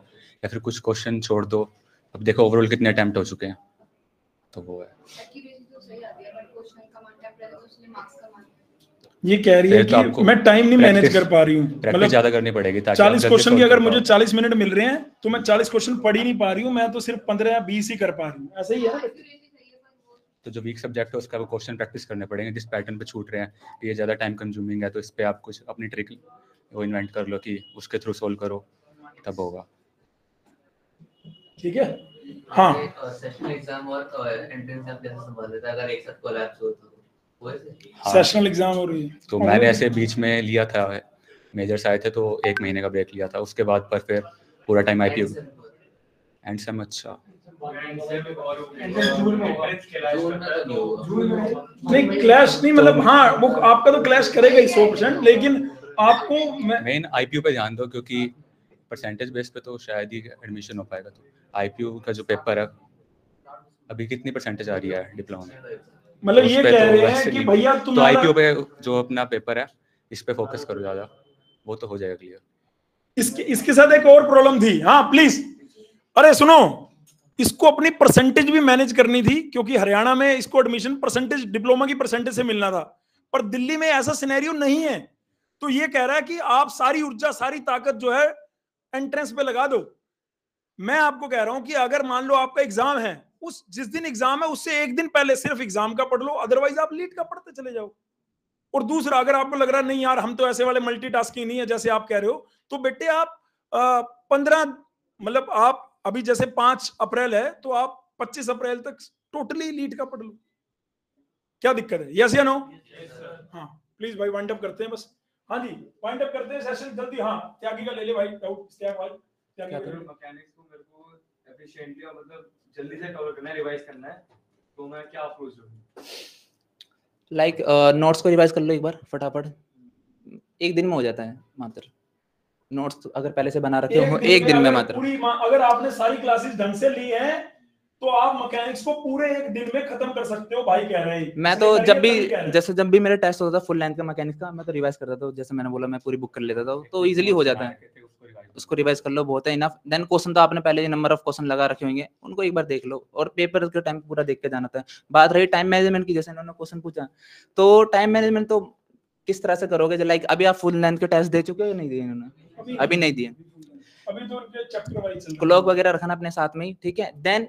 या फिर कुछ क्वेश्चन छोड़ दो। अब देखो ओवरऑल कितने अटेम्प्ट हो चुके हैं, तो वो है एक्यूरेसी तो सही आती है बट क्वेश्चन का अटेम्प्ट है तो उसमें मार्क्स कम आते हैं। ये कह रही है तो कि मैं टाइम नहीं मैनेज कर पा रही हूँ, मतलब ज्यादा करनी पड़ेगी ताकि 40 क्वेश्चन की अगर मुझे 40 मिनट मिल रहे हैं तो मैं 40 क्वेश्चन पढ़ ही नहीं पा रही हूँ, मैं तो सिर्फ 15 या 20 ही कर पा रही हूँ। ऐसा ही है ना? तो जो वीक सब्जेक्ट है उसका वो क्वेश्चन प्रैक्टिस करने पड़ेंगे, जिस पैटर्न पे छूट रहे हैं कि ये ज़्यादा टाइम कंज्यूमिंग है, तो इस पे आप कुछ अपनी ट्रिक वो इन्वेंट कर लो कि उसके थ्रू सोल्व करो, तब होगा। ठीक है। हाँ, सेशनल एग्जाम और एंट्रेंस एग्जाम कैसे संभाल लेता है अगर एक साथ कोलैप्स हो तो? सेशनल एग्जाम हो रही है तो मैंने ऐसे बीच में लिया था, मेजर्स आए थे तो 1 महीने का ब्रेक लिया था, उसके बाद पर फिर पूरा टाइम आईपीयू एंड सेम। अच्छा नहीं क्लैश नहीं, मतलब हाँ वो आपका तो क्लैश करेगा ही 100%, लेकिन आपको मेन आईपीयू पे ध्यान दो, क्योंकि परसेंटेज बेस पे तो शायद ही एडमिशन हो पाएगा। तो आईपीयू का जो पेपर है अभी कितनी परसेंटेज आ रही है डिप्लोमा में, मतलब ये कह रहे हैं कि भैया तो आईपीयू पे जो अपना पेपर है इस पे फोकस करो ज्यादा, वो तो हो जाएगा क्लियर। इसके साथ एक और प्रॉब्लम थी। हाँ प्लीज, अरे सुनो, इसको अपनी परसेंटेज भी मैनेज करनी थी, क्योंकि हरियाणा में इसको एडमिशन परसेंटेज डिप्लोमा की परसेंटेज से मिलना था, पर दिल्ली में ऐसा सिनेरियो नहीं है। तो ये कह रहा है कि आप सारी ऊर्जा सारी ताकत जो है एंट्रेंस पे लगा दो। मैं आपको कह रहा हूं कि अगर मान लो आपका एग्जाम है, उस जिस दिन एग्जाम है उससे एक दिन पहले सिर्फ एग्जाम का पढ़ लो, अदरवाइज आप लीड का पढ़ते चले जाओ। और दूसरा, अगर आपको लग रहा है नहीं यार हम तो ऐसे वाले मल्टीटास्किंग नहीं है जैसे आप कह रहे हो, तो बेटे आप 15 मतलब आप अभी जैसे 5 अप्रैल है तो आप 25 अप्रैल तक टोटली लीड का पढ़ लो, क्या दिक्कत है? यस या नो? हाँ प्लीज भाई वाइंड अप करते हैं बस। हाँ जी वाइंड अप करते हैं सेशन जल्दी। हाँ त्यागी का ले ले भाई डाउट, त्याग भाई मैकेनिक्स को मेरे को एफिशिएंटली और मतलब जल्दी से कवर करना है, रिवाइज करना है, तो मैं क्या अप्रोच लूं? लाइक नोट्स को रिवाइज कर लो एक बार फटाफट, एक दिन में हो जाता है मात्र। नोट्स अगर पहले से बना रखे हो एक दिन में मात्र। अगर आपने सारी क्लासेस ढंग से ली हैं तो आप मैकेनिक्स को पूरे एक दिन में खत्म कर सकते हो भाई, कह रहे हैं। मैं तो जब भी मेरा टेस्ट होता था फुल लेंथ का मैकेनिक्स का, मैं तो रिवाइज करता था, जैसे मैंने बोला मैं पूरी बुक कर लेता था, तो इजीली हो जाता है। उसको रिवाइज कर लो, बहुत है इनफ। देन क्वेश्चन तो आपने पहले नंबर ऑफ क्वेश्चन लगा रखे होंगे, उनको एक बार देख लो, और पेपर के टाइम पूरा देख के जाना था। बात रही टाइम मैनेजमेंट की, जैसे इन्होंने क्वेश्चन पूछा, तो टाइम मैनेजमेंट तो किस तरह से करोगे? लाइक अभी आप फुल लेंथ के टेस्ट दे चुके हो नहीं दिए इन्होंने? अभी नहीं दिए। अभी तो उनके चैप्टर वाइज चल रहा है। क्लॉक वगैरह रखना अपने साथ में ही, ठीक है। देन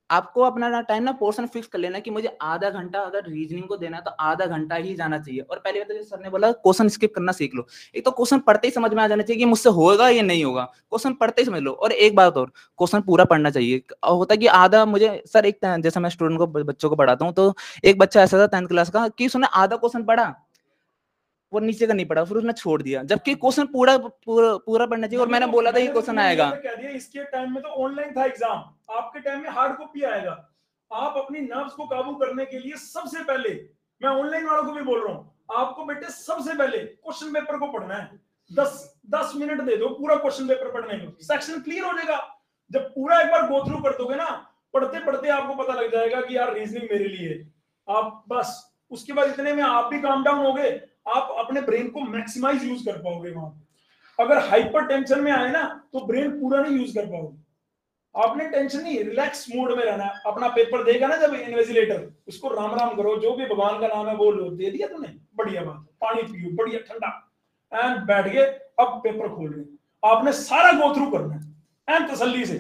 आपको अपना टाइम ना पोर्शन फिक्स कर लेना कि मुझे आधा घंटा अगर रीजनिंग को देना है तो आधा घंटा ही जाना चाहिए। और पहली बात तो सर ने बोला क्वेश्चन स्किप करना सीख लो। एक तो क्वेश्चन पढ़ते ही समझ में आ जाना चाहिए कि मुझसे होगा या नहीं होगा, क्वेश्चन पढ़ते ही समझ लो। और एक बात और, क्वेश्चन पूरा पढ़ना चाहिए। होता है कि आधा, मुझे सर एक जैसे मैं स्टूडेंट को बच्चों को पढ़ाता हूँ, तो एक बच्चा ऐसा था 10th क्लास का कि उसने आधा क्वेश्चन पढ़ा, वो नीचे का नहीं पढ़ा, फिर उसने छोड़ दिया, जबकि क्वेश्चन पूरा पढ़ना चाहिए। और मैंने बोला था ये क्वेश्चन आएगा। इसके टाइम में तो ऑनलाइन था एग्जाम, आपके टाइम में हार्ड कॉपी आएगा। आप अपनी नर्व्स को काबू करने के लिए सबसे पहले, मैं ऑनलाइन वालों को भी बोल रहा हूँ, आपको बेटे सबसे पहले क्वेश्चन पेपर को पढ़ना है। 10 मिनट दे दो पूरा क्वेश्चन पेपर पढ़ने को, सेक्शन क्लियर हो जाएगा। जब पूरा एक बार गो थ्रू कर दोगे ना, पढ़ते पढ़ते आपको पता लग जाएगा कि यार रीजनिंग मेरे लिए है। आप बस उसके बाद इतने में आप भी काम डाउन हो गए, आप अपने ब्रेन को मैक्सिमाइज यूज कर पाओगे वहां। अगर हाइपर टेंशन में आए ना तो ब्रेन पूरा नहीं यूज कर पाओगे। आपने टेंशन नहीं, रिलैक्स मोड में रहना है। अपना पेपर देगा ना जब इन्विजिलेटर, उसको राम राम करो, जो भी भगवान का नाम है बोल लो, दे दिया तूने, बढ़िया बात, पानी पियो बढ़िया ठंडा, एंड बैठ गए, अब पेपर खोल रहे। आपने सारा गो थ्रू करना है एंड तसल्ली से।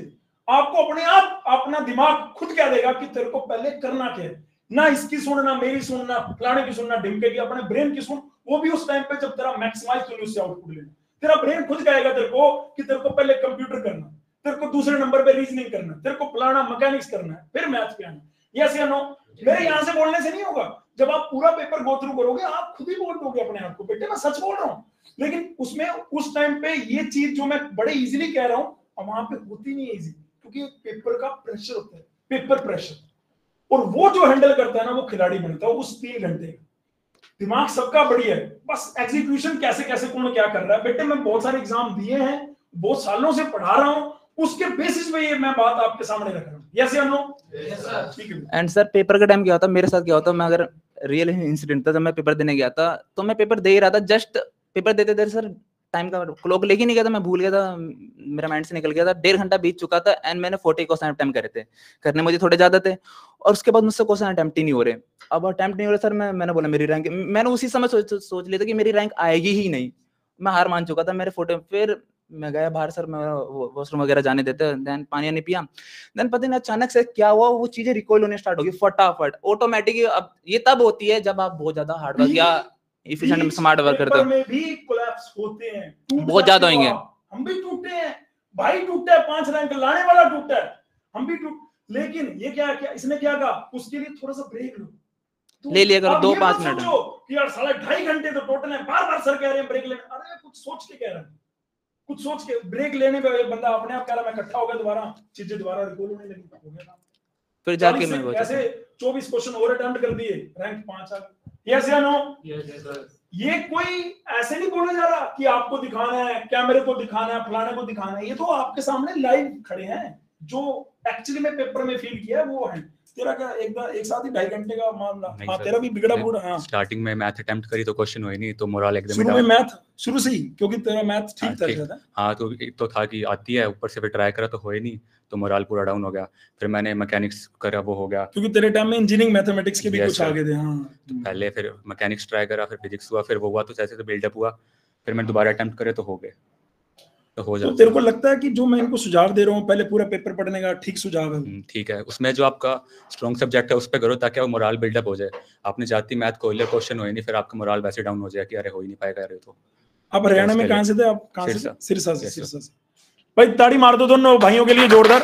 आपको अपने आप अपना दिमाग खुद कह देगा कि तेरे को पहले करना क्या है, ना इसकी सुनना, मेरी सुनना, फलाने की सुनना, ढिमके की, अपने ब्रेन की सुन। वो भी उस टाइम पे जब तेरा मैक्सिमाइज तूने उससे आउटपुट लेना। तेरा ब्रेन खुद कहेगा तेरे को कि तेरे को पहले कंप्यूटर करना, तेरे को दूसरे नंबर पे रीजनिंग करना, तेरे को फलाना मैकेनिक्स करना है, फिर मैथ्स पे आना। यस या नो? मेरे यहां से बोलने से नहीं होगा। जब आप पूरा पेपर गो थ्रू करोगे, आप खुद ही बोल दोगे अपने आप को, बेटे मैं सच बोल रहा हूँ। लेकिन उसमें उस टाइम पे ये चीज जो मैं बड़े इजीली कह रहा हूँ, वहां पे होती नहीं है इजी, क्योंकि पेपर का प्रेशर होता है, पेपर प्रेशर। और वो जो हैंडल करता है ना, वो खिलाड़ी बनता है उस 3 घंटे का। दिमाग सबका बढ़िया है, बस एग्जीक्यूशन कैसे कैसे कौन क्या कर रहा है। बेटे मैं बहुत सारे एग्जाम दिए हैं, बहुत सालों से पढ़ा रहा हूँ, उसके बेसिस पे ये मैं बात आपके सामने रख रहा हूँ। यस या नो? ठीक है। एंड सर पेपर का टाइम क्या होता है, मेरे साथ क्या होता है, मैं अगर रियल इंसिडेंट था, जब मैं पेपर देने गया था, तो मैं पेपर दे ही रहा था, जस्ट पेपर देते देते सर टाइम का क्लॉक लेके नहीं गया था, मैं भूल गया था, मेरा माइंड से निकल गया था। 1.5 घंटा बीत चुका था एंड मैंने 40 क्वेश्चन अटेम्प्ट करे थे, करने मुझे थोड़े ज्यादा थे, और उसके बाद मुझसे क्वेश्चन अटेम्प्ट ही नहीं हो रहे। अब अटेम्प्ट नहीं हो रहे सर, मैंने बोला मेरी रैंक, मैंने उसी समय सोच लिया था कि मेरी रैंक आएगी ही नहीं, मैं हार मान चुका था। मेरे फोटो फिर मैं गया बाहर सर, मैं वॉशरूम वगैरह जाने देते, देन पानी नहीं पिया, देन पता नहीं अचानक से क्या हुआ, वो चीजें रिकॉइल होने स्टार्ट हो गई फटाफट ऑटोमेटिक। अब ये तब होती है जब आप बहुत ज्यादा हार्ड वर्क या एफिशिएंट स्मार्ट वर्क करते हो। में भी कोलैप्स होते हैं, बहुत ज्यादा होंगे। हम भी टूटे हैं भाई, टूटा है 5 रैंक लाने वाला टूटा है, हम भी टूट, लेकिन ये क्या इसने क्या कहा, उसके लिए थोड़ा सा ब्रेक लो, ले लिया करो 2-5 मिनट कि यार साला 2.5 घंटे तो टोटल है, बार-बार सर कह रहे हैं ब्रेक लेने, अरे कुछ सोच के कह रहे हैं, कुछ सोच के ब्रेक लेने पे एक बंदा अपने आप कह रहा मैं इकट्ठा हो गया, दोबारा चीजें दोबारा रिकॉल होने लगी, हो गया फिर जाके मैं ऐसे 24 क्वेश्चन और अटेम्प्ट कर दिए, रैंक 5 आ गया। यस या नो? Yes sir. ये कोई ऐसे नहीं बोला जा रहा कि आपको दिखाना है, कैमरे को दिखाना है, फलाने को दिखाना है, ये तो आपके सामने लाइव खड़े हैं, जो एक्चुअली में पेपर में फील किया वो है। तेरा क्या एक साथ ही 2.5 घंटे का मामला? हाँ, तेरा भी बिगड़ा बूढ़ा। हाँ, स्टार्टिंग में मैथ अटेम्प्ट करी तो क्वेश्चन हुई नहीं, तो मोरल एकदम शुरू में मैथ शुरू से ही, क्योंकि तेरा मैथ ठीक था ज्यादा। हाँ, तो एक तो था कि आती है, ऊपर से फिर ट्राई करा तो हुई नहीं, तो मोरल पूरा डाउन हो गया। फिर मैंने मैकेनिक्स करा, वो हो गया, क्योंकि तेरे टाइम में इंजीनियरिंग मैथमेटिक्स के भी कुछ आगे थे। हाँ, तो पहले फिर मैकेनिक्स ट्राई करा, फिर फिजिक्स हुआ, फिर वो हुआ तो जैसे तो बिल्डअप हुआ, फिर मैंने दोबारा अटेम्प्ट करे तो हो गए, तो हो जाता। तो तेरे को लगता है कि जो मैं इनको सुझाव दे रहा हूँ पहले पूरा पेपर पढ़ने का ठीक सुझाव है? ठीक है, उसमें जो आपका स्ट्रॉन्ग सब्जेक्ट है उस पे करो, ताकि वो मोरल बिल्डअप हो जाए। आपने जाती मैथ को क्वेश्चन हो ही नहीं, फिर आपका मोरल वैसे डाउन हो जाए कि अरे हो ही नहीं पाएगा। अरे तो आप हरियाणा में कहाँ से थे? आप कहाँ से? सिरसा से। भाई ताड़ी मार दो दोनों भाइयों के लिए जोरदार।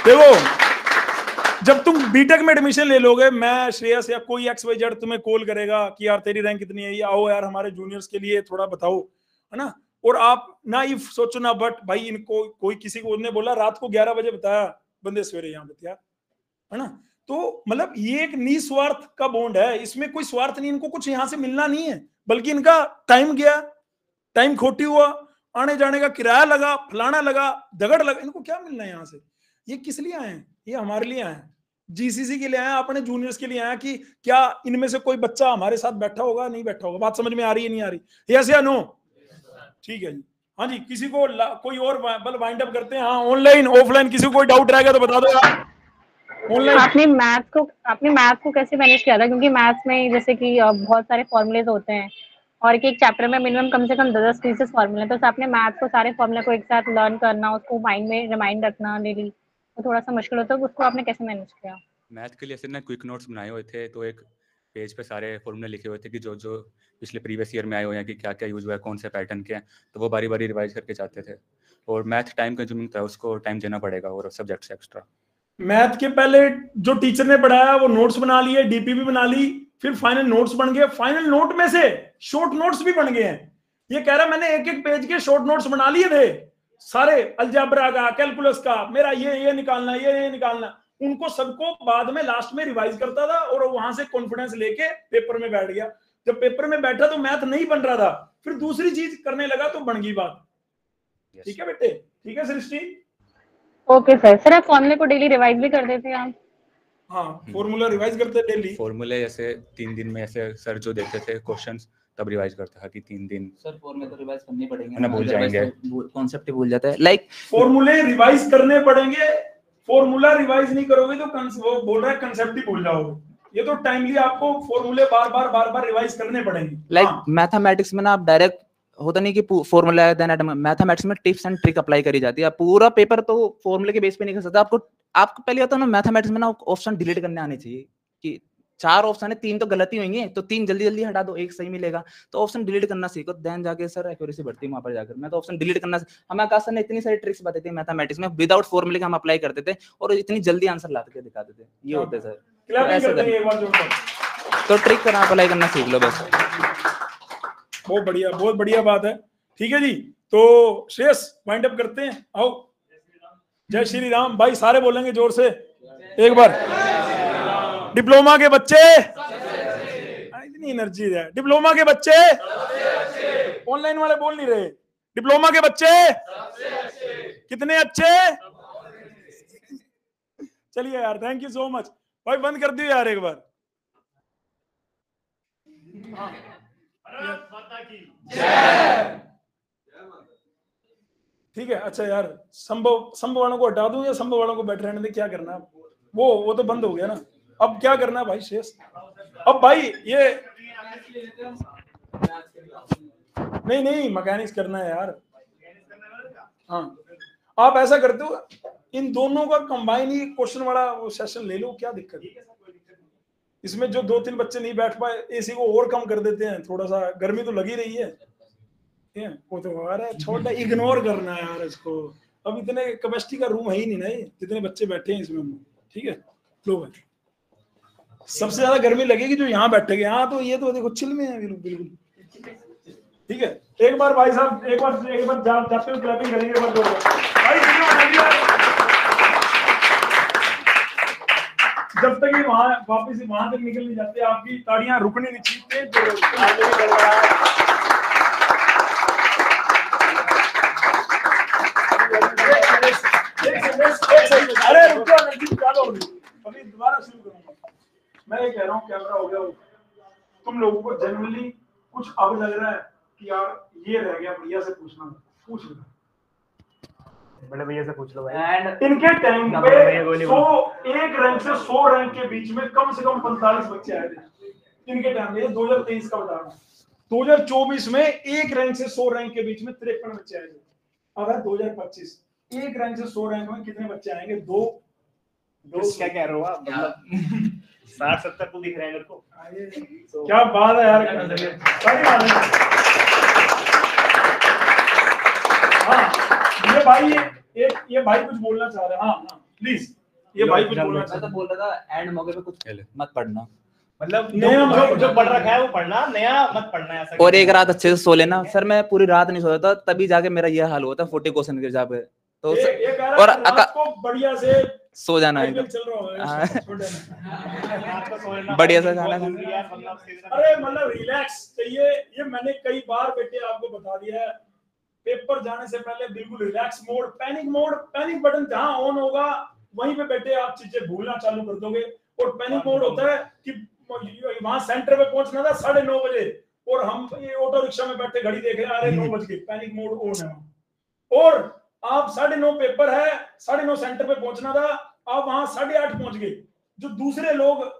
देखो, जब तुम बीटेक में एडमिशन ले लोगे, मैं श्रेयस या कोई XYZ तुम्हें कॉल करेगा कि यार तेरी रैंक कितनी है, आओ यार हमारे जूनियर्स के लिए थोड़ा बताओ, है ना? और आप ना इफ सोचो ना बट, भाई इनको कोई किसी को उन्होंने बोला रात को 11 बजे बताया, बंदे सवेरे यहाँ पे यार, है ना? तो मतलब ये एक निस्वार्थ का बॉन्ड है, इसमें कोई स्वार्थ नहीं, इनको कुछ यहाँ से मिलना नहीं है, बल्कि इनका टाइम गया, टाइम खोटी हुआ, आने जाने का किराया लगा, फलाना लगा, दगड़ लगा, इनको क्या मिलना है यहाँ से? ये किस लिए आए हैं? ये हमारे लिए आए हैं, GCC के लिए आए हैं, अपने जूनियर्स के लिए आए हैं कि क्या इनमें से कोई बच्चा हमारे साथ बैठा होगा, नहीं बैठा होगा? बात समझ में आ रही है, नहीं आ रही? यस या नो? ठीक है जी। हाँ जी, किसी को कोई और बल वाइंड अप करते हैं? हाँ, ऑनलाइन ऑफलाइन किसी को कोई डाउट रहेगा तो बता दो यार। ऑनलाइन आपने मैथ को कैसे मैनेज किया था? क्योंकि मैथ्स में जैसे कि बहुत सारे फॉर्मूलेज होते हैं और एक चैप्टर में मिनिमम कम से कम 10 पीसेस फॉर्मूले, तो आपने मैथ को सारे फॉर्मूले को एक साथ लर्न करना, उसको माइंड में रिमाइंड रखना डेली, तो थोड़ा सा मुश्किल होता है, उसको आपने कैसे मैनेज किया? मैथ के लिए सिर्फ ना क्विक नोट्स बनाए हुए थे, तो एक पेज पे सारे फॉर्मूले लिखे हुए थे कि जो जो पिछले प्रीवियस ईयर में आए हुए हैं कि क्या क्या यूज हुआ है, कौन से पैटर्न के हैं, तो वो बारी बारी रिवाइज करके जाते थे। और मैथ टाइम कंज्यूमिंग था, उसको टाइम देना पड़ेगा और सब्जेक्ट से एक्स्ट्रा। मैथ के पहले जो टीचर ने पढ़ाया वो नोट्स बना लिए, DPP बना ली, फिर फाइनल नोट्स बन गए, फाइनल नोट में से शॉर्ट नोट्स भी बन गए हैं। ये कह रहा मैंने एक एक पेज के शॉर्ट नोट्स बना लिए थे, सारे अलजेब्रा का, कैलकुलस का, मेरा ये निकालना, ये निकालना, उनको सबको बाद में लास्ट में रिवाइज करता था और वहां से कॉन्फिडेंस लेके पेपर में बैठ गया। जब पेपर में बैठा तो मैथ नहीं बन रहा था, फिर दूसरी चीज करने लगा तो बन गई बात। ठीक है बेटे? ठीक है सृष्टि? Okay sir. आप फॉर्मूले को डेली रिवाइज भी कर देते हैं आप? हाँ, फॉर्मूला रिवाइज करते डेली। फॉर्मूले जैसे 3 दिन में ऐसे सर जो देते थे क्वेश्चंस, तब रिवाइज करता था कि 3 दिन। सर फॉर्मूले तो रिवाइज करने पड़ेंगे ना, भूल जाएंगे, कॉन्सेप्ट ही भूल जाता है। लाइक फॉर्मूले रिवाइज करने पड़ेंगे, फॉर्मूला रिवाइज नहीं करोगे तो वो बोल रहा है कंसेप्ट ही भूल जाओगे। ये तो टाइमली आपको फॉर्मूले बार बार रिवाइज करने पड़ेंगे। लाइक मैथमेटिक्स में ना आप डायरेक्ट होता नहीं कि फॉर्मूला है, देन मैथमेटिक्स में टिप्स एंड ट्रिक अप्लाई करी जाती है। पूरा पेपर तो फॉर्मूले के बेस पे नहीं कर सकता। आपको पहले होता है ना मैथमेटिक्स में ना ऑप्शन डिलीट करने आने चाहिए कि 4 ऑप्शन है, 3 तो गलती होंगे, तो 3 जल्दी हटा दो, 1 सही मिलेगा। तो ऑप्शन डिलीट करना सीखो, देन जाके सर एक्यूरेसी बढ़ती है वहां पर जाकर। मैं तो ऑप्शन डिलीट करना, हमें आकाश सर ने इतनी सारी ट्रिक्स बताई थी मैथमेटिक्स में, विदाउट फॉर्मूले के हम अप्लाई करते थे और इतनी जल्दी आंसर लाते थे, दिखाते थे। ये होते सर, तो ट्रिक करना अप्लाई करना सीख लो बस। बहुत बढ़िया बात है। ठीक है जी, तो श्रेयस वाइंड अप करते हैं। आओ, जय श्री राम भाई, सारे बोलेंगे जोर से एक बार। डिप्लोमा के बच्चे, इतनी एनर्जी है। डिप्लोमा के बच्चे, ऑनलाइन वाले बोल नहीं रहे। डिप्लोमा के बच्चे कितने अच्छे। चलिए यार, थैंक यू सो मच भाई, बंद कर दियो यार एक बार। ठीक है, अच्छा यार, संभव वालों को हटा दूं या संभव वालों को बैठ रहने दे? क्या करना है? वो तो बंद हो गया ना, अब क्या करना है भाई शेष? अब भाई ये नहीं मैकेनिक्स करना है यार, हाँ, आप ऐसा करते हो, इन दोनों का कंबाइन ही क्वेश्चन वाला वो सेशन ले लो, क्या दिक्कत है इसमें? जो 2-3 बच्चे नहीं बैठ पाए, एसी को और कम कर देते हैं, थोड़ा सा गर्मी तो लगी रही है, वो तो अरे छोटा इग्नोर करना है यार इसको। अब इतने कैपेसिटी का रूम है ही नहीं ना, ये जितने बच्चे बैठे हैं इसमें, ठीक है। लो भाई, सबसे ज्यादा गर्मी लगेगी जो यहाँ बैठेंगे, यहाँ तो ये तो देखो चिल में है बिल्कुल, ठीक है। एक बार भाई साहब, एक बार जाते हुए क्लैपिंग करेंगे भाई, जब तक ये वहां वापस वहां तक निकल नहीं जाते, आपकी ताड़ियां रुकने नहीं चाहिए। अरे रुको, अभी दोबारा शुरू करूंगा। मैं ये कह रहा हूँ, कैमरा हो गया, तुम लोगों को जनरली कुछ अब लग रहा है कि यार ये रह गया, भैया से पूछना, पूछ लो, बड़े भैया से पूछ लो भाई। इनके टाइम पे 1 रैंक से 100 रैंक के बीच में कम से कम 45 बच्चे आए थे इनके टाइम में। 2023 का बता रहा हूँ, 2024 में 1 रैंक से 100 रैंक के बीच में 53 बच्चे आए थे। अब है 2025, 1 रैंक से 100 रैंक में कितने बच्चे आएंगे? 2 क्या कह रहे हो आप? मतलब 60-70 को दिख रहा है मेरे को। क्या बात है यार, सही बात है। हाँ, ये भाई कुछ बोलना चाह रहे हैं। हाँ प्लीज, ये भाई कुछ बोलना चाह रहे हैं। बोल रहा था एंड मौके पे कुछ मत पढ़ना, मतलब नया जो पढ़ रखा है वो पढ़ना, नया मत पढ़ना ऐसा। और एक रात अच्छे से सो लेना। सर मैं पूरी रात नहीं सोया था, तभी जाके मेरा ये हाल हुआ था 40 क्वेश्चन गिर जा पे। तो और आपको बढ़िया से सो जाना है, बढ़िया से खाना खाना। अरे मतलब रिलैक्स चाहिए, ये मैंने कई बार बेटे आपको बता दिया है। पेपर जाने से पहले बिल्कुल रिलैक्स मोड, पैनिक बटन जहां ऑन होगा वहीं पे बैठे आप चीजें भूलना चालू कर दोगे। और पैनिक मोड होता है कि वहां सेंटर पे पहुंचना था 9:30 बजे, और हम ये ऑटो रिक्शा में बैठे घड़ी देख रहे हैं, अरे 9 बज गए, पैनिक मोड ऑन है। और आप 9:30 पेपर है, 9:30 सेंटर पे पहुंचना था, आप वहां 8:30 पहुंच गए। जो दूसरे लोग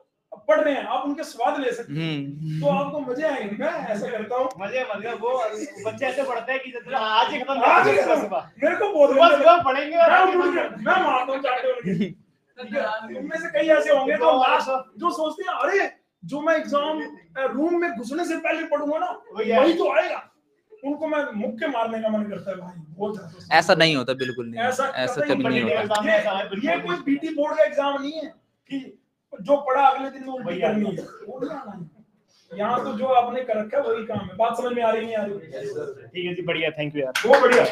पढ़ रहे हैं आप उनके स्वाद ले सकते हैं, तो आपको मजे आएंगे। मैं ऐसा करता हूँ, मजे वो बच्चे ऐसे पढ़ते हैं कि आज ही खत्म, मेरे को बहुत पढ़ेंगे, मैं मारता हूँ। उनमें से कई ऐसे होंगे जो सोचते हैं अरे जो मैं एग्जाम रूम में घुसने से पहले पढ़ूंगा ना वही तो आएगा, उनको मैं मुक्के मारने का मन करता है भाई, बहुत ज्यादा। ऐसा नहीं होता, बिल्कुल नहीं, ऐसा कभी नहीं होता। ये कोई पीटी बोर्ड का एग्जाम नहीं है कि जो पढ़ा अगले दिन में उल्टी करनी है। यहाँ तो जो आपने कर रखा है वही काम है। बात समझ में आ रही नहीं आ रही? ठीक है जी, बढ़िया, थैंक यू यार, बहुत बढ़िया।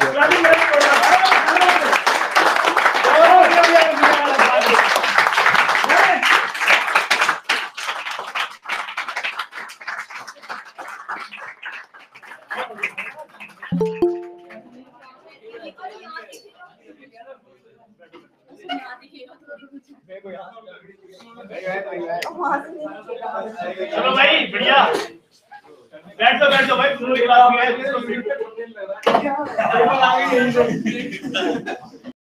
चलो भाई बढ़िया, बैठ जाओ भाई, पूरी क्लास में है।